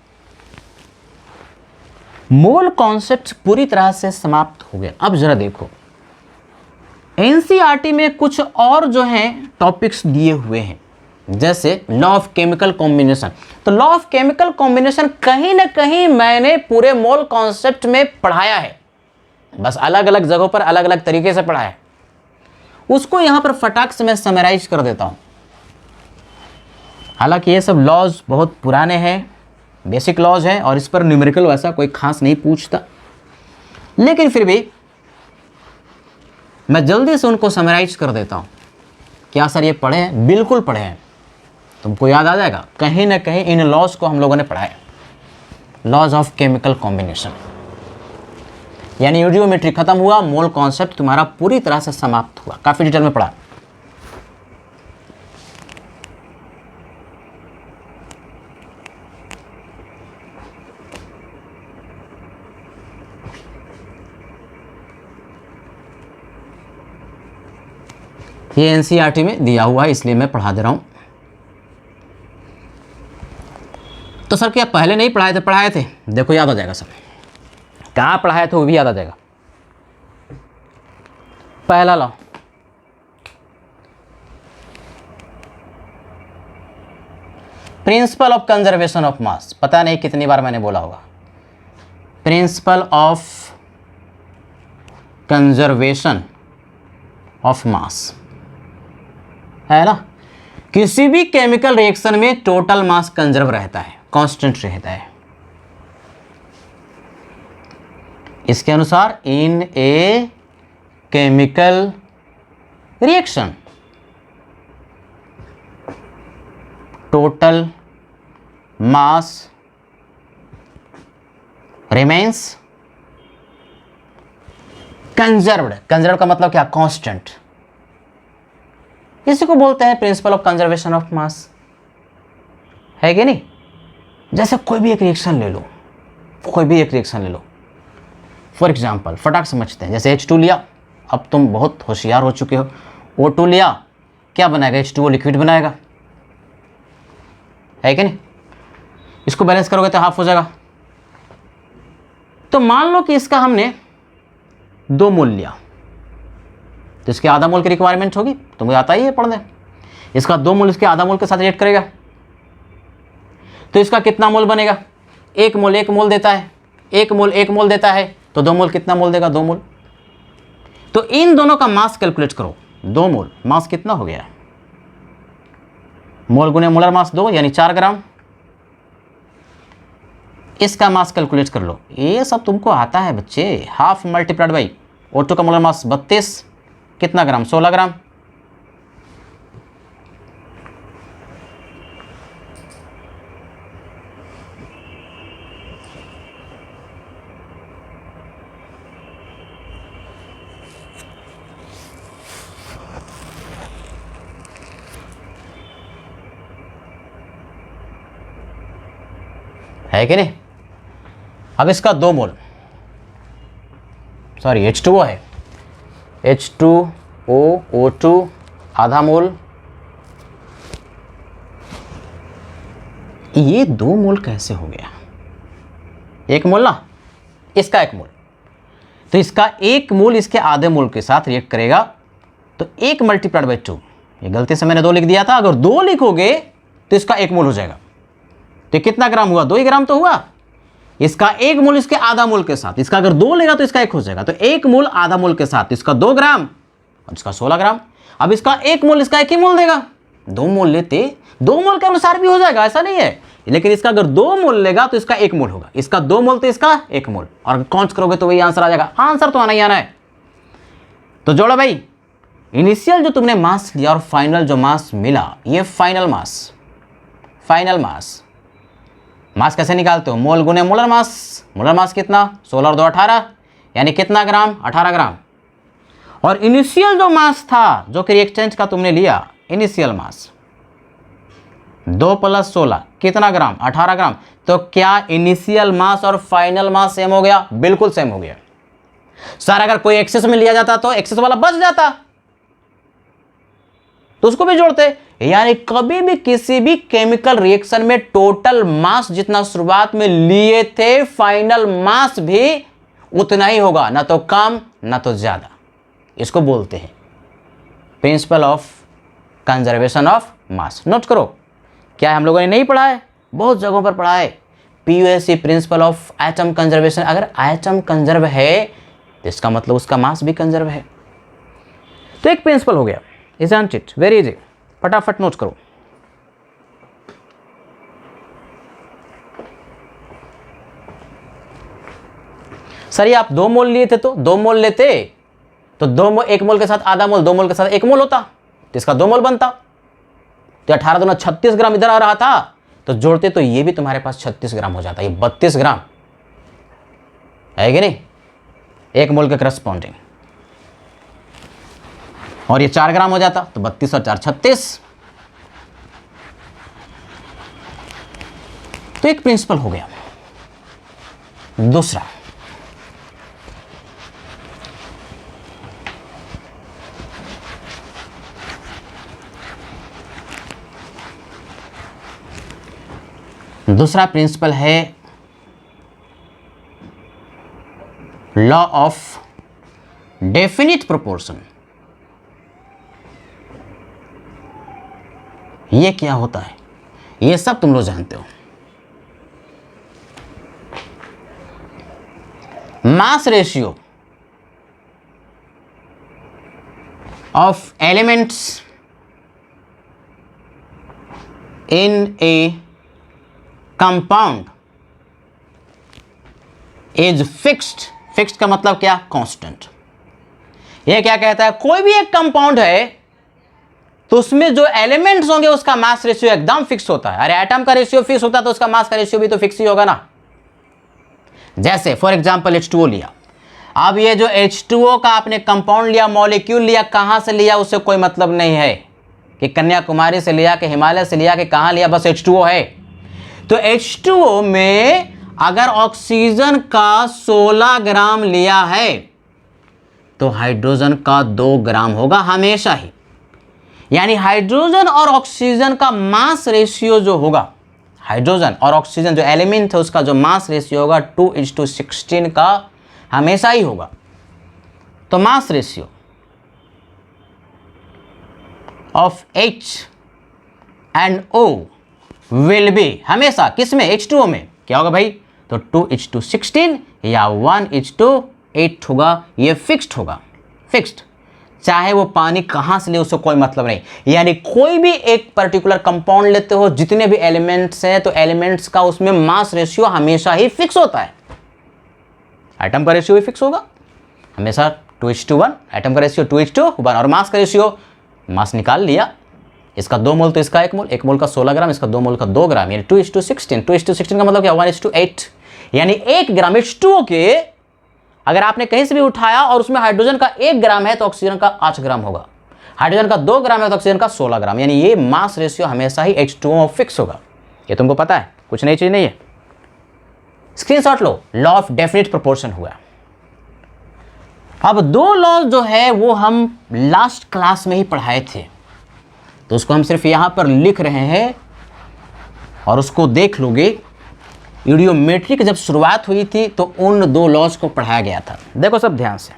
मोल कॉन्सेप्ट पूरी तरह से समाप्त हो गया। अब जरा देखो एनसीईआरटी में कुछ और जो है टॉपिक्स दिए हुए हैं, जैसे लॉ ऑफ केमिकल कॉम्बिनेशन। तो लॉ ऑफ केमिकल कॉम्बिनेशन कहीं ना कहीं मैंने पूरे मोल कॉन्सेप्ट में पढ़ाया है, बस अलग अलग जगहों पर अलग अलग तरीके से पढ़ा है। उसको यहां पर फटाक से मैं समराइज कर देता हूं। हालांकि ये सब लॉज बहुत पुराने हैं, बेसिक लॉज हैं और इस पर न्यूमेरिकल वैसा कोई खास नहीं पूछता, लेकिन फिर भी मैं जल्दी से उनको समराइज कर देता हूं। क्या सर ये पढ़े हैं? बिल्कुल पढ़े हैं, तुमको याद आ जाएगा। कहीं ना कहीं इन लॉज को हम लोगों ने पढ़ा है, लॉज ऑफ केमिकल कॉम्बिनेशन। यानी यूडियोमेट्री खत्म हुआ, मोल कॉन्सेप्ट तुम्हारा पूरी तरह से समाप्त हुआ, काफी डिटेल में पढ़ा। ये एनसीईआरटी में दिया हुआ है इसलिए मैं पढ़ा दे रहा हूं। तो सर क्या पहले नहीं पढ़ाए थे? पढ़ाए थे, देखो याद आ जाएगा सर। कहाँ पढ़ाए थे वो भी याद आ जाएगा। पहला law, principle of conservation of mass. पता नहीं कितनी बार मैंने बोला होगा, principle of conservation of mass है ना। किसी भी केमिकल रिएक्शन में टोटल मास कंजर्व रहता है, कांस्टेंट रहता है। इसके अनुसार in a chemical reaction total mass remains conserved. Conserve का मतलब क्या? कांस्टेंट। इसी को बोलते हैं principle of conservation of mass, है कि नहीं। जैसे कोई भी एक रिएक्शन ले लो, कोई भी एक रिएक्शन ले लो, फॉर एग्जाम्पल फटाक समझते हैं। जैसे H2 लिया, अब तुम बहुत होशियार हो चुके हो। O2 लिया, क्या बनाएगा? H2O लिक्विड बनाएगा, है कि नहीं। इसको बैलेंस करोगे तो हाफ हो जाएगा। तो मान लो कि इसका हमने 2 मोल लिया, तो इसके आधा मोल की रिक्वायरमेंट होगी, तुम्हें आता ही है पढ़ने। इसका 2 मोल इसके आधा मोल के साथ रिएक्ट करेगा, तो इसका कितना मोल बनेगा? 1 मोल 1 मोल देता है, 1 मोल 1 मोल देता है, तो 2 मोल कितना मोल देगा? 2 मोल। तो इन दोनों का मास कैलकुलेट करो। 2 मोल मास कितना हो गया? मोल गुने मोलर मास 2 यानी 4 ग्राम। इसका मास कैलकुलेट कर लो। ये सब तुमको आता है बच्चे। हाफ मल्टीप्लाइड बाई O2 का मोलर मास 32, कितना ग्राम? 16 ग्राम। है कि नहीं। अब इसका 2 मोल, सॉरी H2O है, H2O O2 आधा मोल, ये 2 मोल कैसे हो गया, 1 मोल ना, इसका 1 मोल, तो इसका 1 मोल इसके आधे मोल के साथ रिएक्ट करेगा, तो 1 मल्टीप्लाइड बाई 2, ये गलती से मैंने 2 लिख दिया था, अगर 2 लिखोगे तो इसका 1 मोल हो जाएगा। तो कितना ग्राम हुआ, 2 ही ग्राम तो हुआ। इसका 1 मोल इसके आधा मोल के साथ, इसका अगर 2 लेगा तो इसका 1 हो जाएगा, तो 1 मोल आधा मोल के साथ इसका 2 ग्राम और इसका 16 ग्राम। अब इसका 1 मोल इसका 1 ही मोल देगा, 2 मोल लेते 2 मोल के अनुसार भी हो जाएगा, ऐसा नहीं है, लेकिन इसका अगर 2 मोल लेगा तो इसका 1 मोल होगा, इसका 2 मोल तो इसका 1 मोल, और काउंट करोगे तो वही आंसर आ जाएगा। आंसर तो आना ही आना है। तो जोड़ो भाई, इनिशियल जो तुमने मास लिया और फाइनल जो मास मिला, ये फाइनल मास, फाइनल मास। मास कैसे निकालते हो, मोल गुने मोलर मास। मोलर मास कितना, 16 और 2 18, यानी कितना ग्राम, 18 ग्राम। और इनिशियल जो मास था जो कि एक्सचेंज का तुमने लिया, इनिशियल मास 2 + 16 कितना ग्राम, 18 ग्राम। तो क्या इनिशियल मास और फाइनल मास सेम हो गया, बिल्कुल सेम हो गया। सर अगर कोई एक्सेस में लिया जाता तो एक्सेस वाला बच जाता, तो उसको भी जोड़ते। यानी कभी भी किसी भी केमिकल रिएक्शन में टोटल मास जितना शुरुआत में लिए थे, फाइनल मास भी उतना ही होगा, ना तो कम ना तो ज्यादा। इसको बोलते हैं principle of conservation of mass. Note करो, क्या हम लोगों ने नहीं पढ़ा है, बहुत जगहों पर पढ़ा है, PUSC principle of atom conservation. अगर एटम कंजर्व है तो इसका मतलब उसका मास भी कंजर्व है। तो एक प्रिंसिपल हो गया, इज़न्ट इट, वेरी इजी, फटाफट नोट करो। सर ये आप 2 मोल लिए थे, तो 2 मोल लेते तो 1 मोल के साथ आधा मोल, 2 मोल के साथ 1 मोल होता, तो इसका 2 मोल बनता। तो 18 दूना 36 ग्राम इधर आ रहा था, तो जोड़ते तो ये भी तुम्हारे पास 36 ग्राम हो जाता, ये 32 ग्राम है कि नहीं, 1 मोल के करस्पॉन्डिंग। और ये 4 ग्राम हो जाता, तो 32 और 4 36। तो एक प्रिंसिपल हो गया। दूसरा, दूसरा प्रिंसिपल है लॉ ऑफ डेफिनिट प्रोपोर्शन। ये क्या होता है, ये सब तुम लोग जानते हो। Mass ratio of elements in A compound is fixed. Fixed का मतलब क्या, कांस्टेंट। ये क्या कहता है, कोई भी एक कंपाउंड है तो उसमें जो एलिमेंट्स होंगे उसका मास रेशियो एकदम फिक्स होता है। अरे एटम का रेशियो फिक्स होता है तो उसका मास का रेशियो भी तो फिक्स ही होगा ना। जैसे फॉर एग्जांपल H2O लिया, अब ये जो H2O का आपने कंपाउंड लिया, मॉलिक्यूल लिया, कहां से लिया उससे कोई मतलब नहीं है कि कन्याकुमारी से लिया कि हिमालय से लिया कि कहां लिया, बस H2O है। तो H2O में अगर ऑक्सीजन का 16 ग्राम लिया है तो हाइड्रोजन का 2 ग्राम होगा हमेशा ही। यानी हाइड्रोजन और ऑक्सीजन का मास रेशियो जो होगा, हाइड्रोजन और ऑक्सीजन जो एलिमेंट है उसका जो मास रेशियो होगा 2:16 का हमेशा ही होगा। तो mass ratio of H and O will be हमेशा किसमें, H2O में क्या होगा भाई, तो 2:16 या 1:8 होगा। ये फिक्स्ड होगा, फिक्स्ड, चाहे वो पानी कहां से ले उससे कोई मतलब नहीं। यानी कोई भी एक पर्टिकुलर कंपाउंड लेते हो, जितने भी एलिमेंट्स हैं, तो एलिमेंट्स का उसमें मास रेशियो हमेशा ही फिक्स होता है। एटम का रेशियो भी फिक्स होगा हमेशा 2:1, एटम का रेशियो 2:1 और मास का रेशियो, मास निकाल लिया, इसका 2 मोल तो इसका 1 मोल, 1 मोल का 16 ग्राम, इसका 2 मोल का 2 ग्राम, यानी 2:16। 2:16 का मतलब क्या, 1:8, यानी 1 ग्राम H2O के अगर आपने कहीं से भी उठाया और उसमें हाइड्रोजन का 1 ग्राम है तो ऑक्सीजन का 8 ग्राम होगा, हाइड्रोजन का 2 ग्राम है तो ऑक्सीजन का 16 ग्राम, यानी ये मास रेशियो हमेशा ही H2O फिक्स होगा। ये तुमको पता है, कुछ नई चीज नहीं है। Screenshot low, law of definite proportion हुआ। अब दो लॉ जो है वो हम लास्ट क्लास में ही पढ़ाए थे, तो उसको हम सिर्फ यहां पर लिख रहे हैं और उसको देख लोगे। यूडियोमेट्री की जब शुरुआत हुई थी तो उन दो लॉज को पढ़ाया गया था। देखो सब ध्यान से,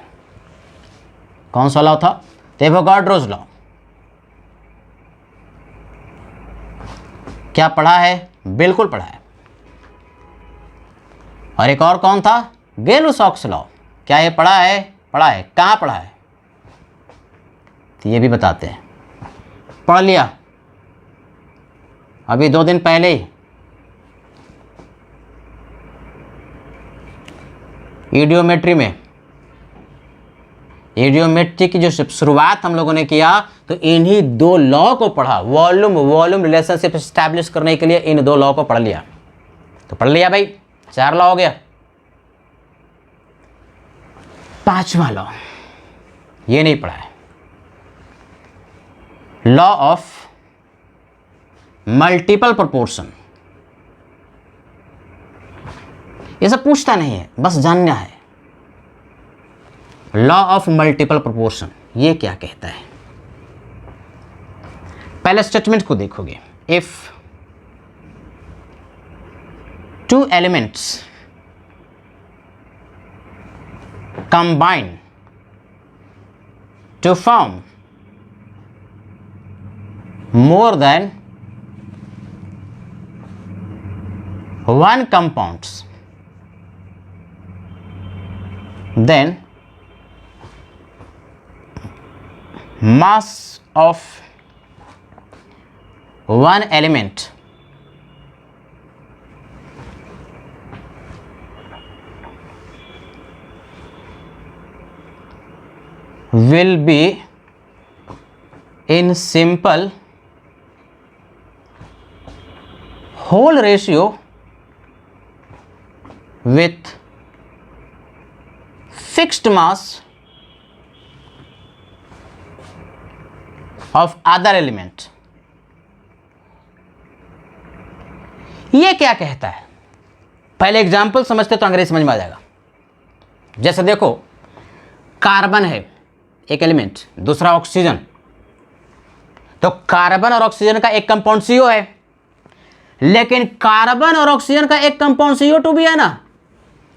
कौन सा लॉ था? Avogadro's law. क्या पढ़ा है? बिल्कुल पढ़ा है। और एक और कौन था? गै-लुसाक्स लॉ। क्या ये पढ़ा है? पढ़ा है। कहाँ पढ़ा है? तो ये भी बताते हैं। पढ़ लिया अभी 2 दिन पहले ही। ईडियोमेट्री की जो शुरुआत हम लोगों ने किया तो इन्हीं दो लॉ को पढ़ा। वॉल्यूम रिलेशनशिप एस्टैब्लिश करने के लिए इन दो लॉ को पढ़ लिया। तो पढ़ लिया भाई, 4 लॉ हो गया। 5वां लॉ ये नहीं पढ़ा है, लॉ ऑफ मल्टीपल प्रोपोर्शन। ये सब पूछता नहीं है, बस जानना है। लॉ ऑफ मल्टीपल प्रोपोर्शन ये क्या कहता है? पहले स्टेटमेंट को देखोगे। If 2 elements combine to form more than one compounds, then mass of one element will be in simple whole ratio with fixed mass of other element। ये क्या कहता है? पहले एग्जाम्पल समझते तो अंग्रेजी समझ में आ जाएगा। जैसे देखो, कार्बन है एक एलिमेंट, दूसरा ऑक्सीजन। तो कार्बन और ऑक्सीजन का एक कंपाउंड CO है, लेकिन कार्बन और ऑक्सीजन का एक कंपाउंड CO2 भी है ना,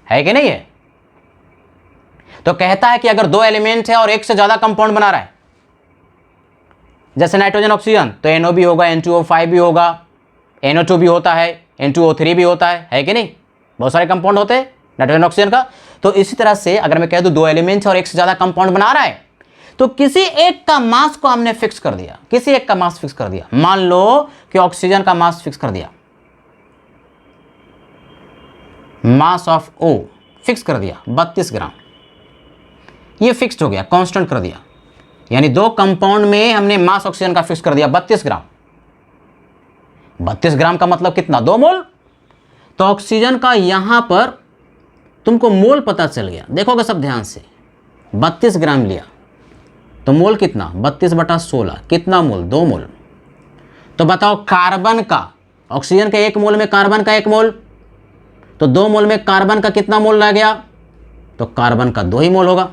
है कि नहीं है? तो कहता है कि अगर 2 एलिमेंट है और एक से ज्यादा कंपाउंड बना रहा है, जैसे नाइट्रोजन ऑक्सीजन, तो NO भी होगा, N2O5 भी होगा, NO2 भी होता है, N2O3 भी होता है कि नहीं? बहुत सारे कंपाउंड होते हैं नाइट्रोजन ऑक्सीजन का। तो इसी तरह से अगर मैं कह दूं 2 एलिमेंट्स और एक से ज्यादा कंपाउंड बना रहा है, तो किसी एक का मास को हमने फिक्स कर दिया। किसी एक का मास फिक्स कर दिया। मान लो कि ऑक्सीजन का मास फिक्स कर दिया, मास ऑफ O फिक्स कर दिया 32 ग्राम। ये फिक्स्ड हो गया, कांस्टेंट कर दिया। यानी 2 कंपाउंड में हमने मास ऑक्सीजन का फिक्स कर दिया 32 ग्राम। 32 ग्राम का मतलब कितना? 2 मोल। तो ऑक्सीजन का यहां पर तुमको मोल पता चल गया। देखोगे सब ध्यान से, 32 ग्राम लिया तो मोल कितना? 32/16। कितना मोल? 2 मोल। तो बताओ कार्बन का, ऑक्सीजन के 1 मोल में कार्बन का 1 मोल, तो 2 मोल में कार्बन का कितना मोल रह गया? तो कार्बन का 2 ही मोल होगा।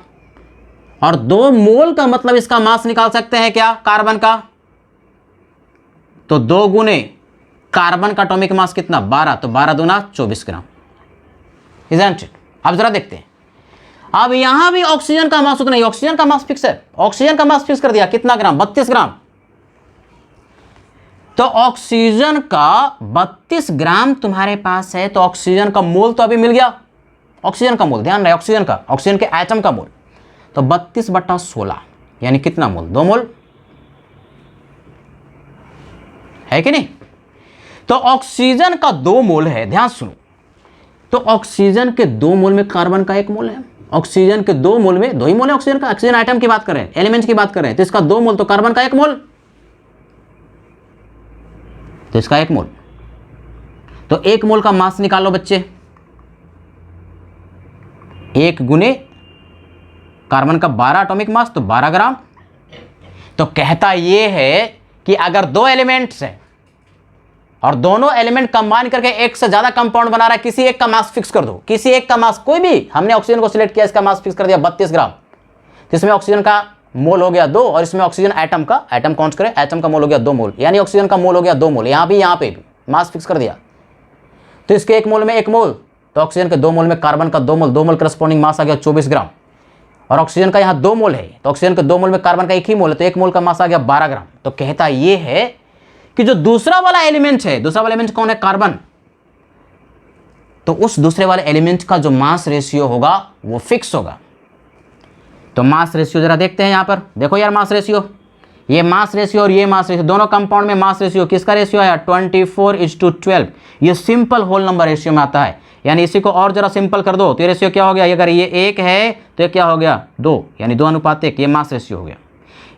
और 2 मोल का मतलब इसका मास निकाल सकते हैं क्या? कार्बन का। तो 2 गुने कार्बन का एटॉमिक मास कितना? 12। तो 12 दूना 24 ग्राम। Isn't it? अब जरा देखते हैं। अब यहां भी ऑक्सीजन का मास उतना ही, ऑक्सीजन का मास फिक्स है। ऑक्सीजन का मास फिक्स कर दिया, कितना ग्राम? 32 ग्राम। तो ऑक्सीजन का 32 ग्राम तुम्हारे पास है, तो ऑक्सीजन का मोल तो अभी मिल गया। ऑक्सीजन का मोल, ध्यान रहे, ऑक्सीजन का, ऑक्सीजन के एटम का मोल। तो 32/16 यानी कितना मोल? 2 मोल, है कि नहीं? तो ऑक्सीजन का 2 मोल है, ध्यान सुनो। तो ऑक्सीजन के 2 मोल में कार्बन का 1 मोल है। ऑक्सीजन के 2 मोल में 2 ही मोल है ऑक्सीजन का। ऑक्सीजन आइटम की बात कर रहे हैं, एलिमेंट की बात कर रहे हैं, तो इसका 2 मोल, तो कार्बन का 1 मोल, तो इसका 1 मोल। तो 1 मोल का मास निकालो बच्चे। 1 गुने कार्बन का 12 एटॉमिक मास, तो 12 ग्राम। तो कहता यह है कि अगर 2 एलिमेंट्स हैं और दोनों एलिमेंट कंबाइन करके एक से ज्यादा कंपाउंड बना रहा है, किसी एक का मास फिक्स कर दो, किसी एक का मास, कोई भी, हमने ऑक्सीजन को सिलेक्ट किया, इसका मास फिक्स कर दिया 32 ग्राम, तो इसमें ऑक्सीजन का मोल हो गया 2 और इसमें ऑक्सीजन एटम का, एटम काउंट करें, एटम का मोल हो गया 2 मोल, यानी ऑक्सीजन का मोल हो गया 2 मोल, यहाँ पे भी मास फिक्स कर दिया। तो इसके 1 मोल में 1 मोल, तो ऑक्सीजन के 2 मोल में कार्बन का 2 मोल, 2 मोल करस्पॉन्डिंग मास आ गया 24 ग्राम, और ऑक्सीजन का यहाँ 2 मोल है, तो ऑक्सीजन के 2 मोल में कार्बन का 1 ही मोल है, तो 1 मोल का मास आ गया 12 ग्राम। तो कहता ये है कि जो दूसरा वाला एलिमेंट है, दूसरा वाला एलिमेंट कौन है, कार्बन, तो उस दूसरे वाले एलिमेंट का जो मास रेशियो होगा वो फिक्स होगा। तो मास रेशियो जरा देखते हैं, यहां पर देखो यार, मास रेशियो, ये मास रेशियो और ये मास रेशियो, दोनों कंपाउंड में मास रेशियो किसका रेशियो है, 24:12। ये सिंपल होल नंबर रेशियो में आता है, यानी इसी को और जरा सिंपल कर दो तो ये रेशियो क्या हो गया, अगर ये 1 है तो ये क्या हो गया 2, यानी 2:1, ये मास रेशियो हो गया।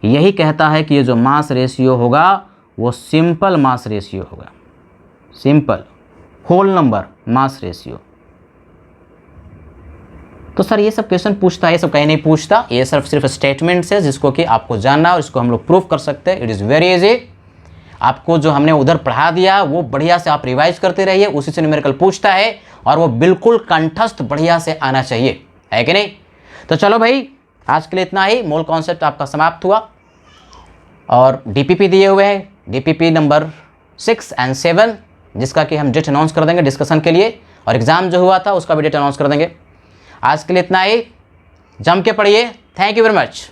यही कहता है कि ये जो मास रेशियो होगा वो सिंपल मास रेशियो होगा, simple whole number mass ratio. तो सर ये सब क्वेश्चन पूछता है, ये सब कहीं नहीं पूछता, ये सिर्फ स्टेटमेंट्स है जिसको कि आपको जानना है और इसको हम लोग प्रूफ कर सकते हैं। It is very easy. आपको जो हमने उधर पढ़ा दिया वो बढ़िया से आप रिवाइज करते रहिए, उसी से न्यूमेरिकल पूछता है और वो बिल्कुल कंठस्थ बढ़िया से आना चाहिए, है कि नहीं। तो चलो भाई, आज के लिए इतना ही, मोल कॉन्सेप्ट आपका समाप्त हुआ और डीपीपी दिए हुए हैं, डीपीपी नंबर 6 और 7, जिसका कि हम डेट अनाउंस कर देंगे डिस्कशन के लिए, और एग्ज़ाम जो हुआ था उसका भी डेट अनाउंस कर देंगे। आज के लिए इतना ही, जम के पढ़िए। Thank you very much.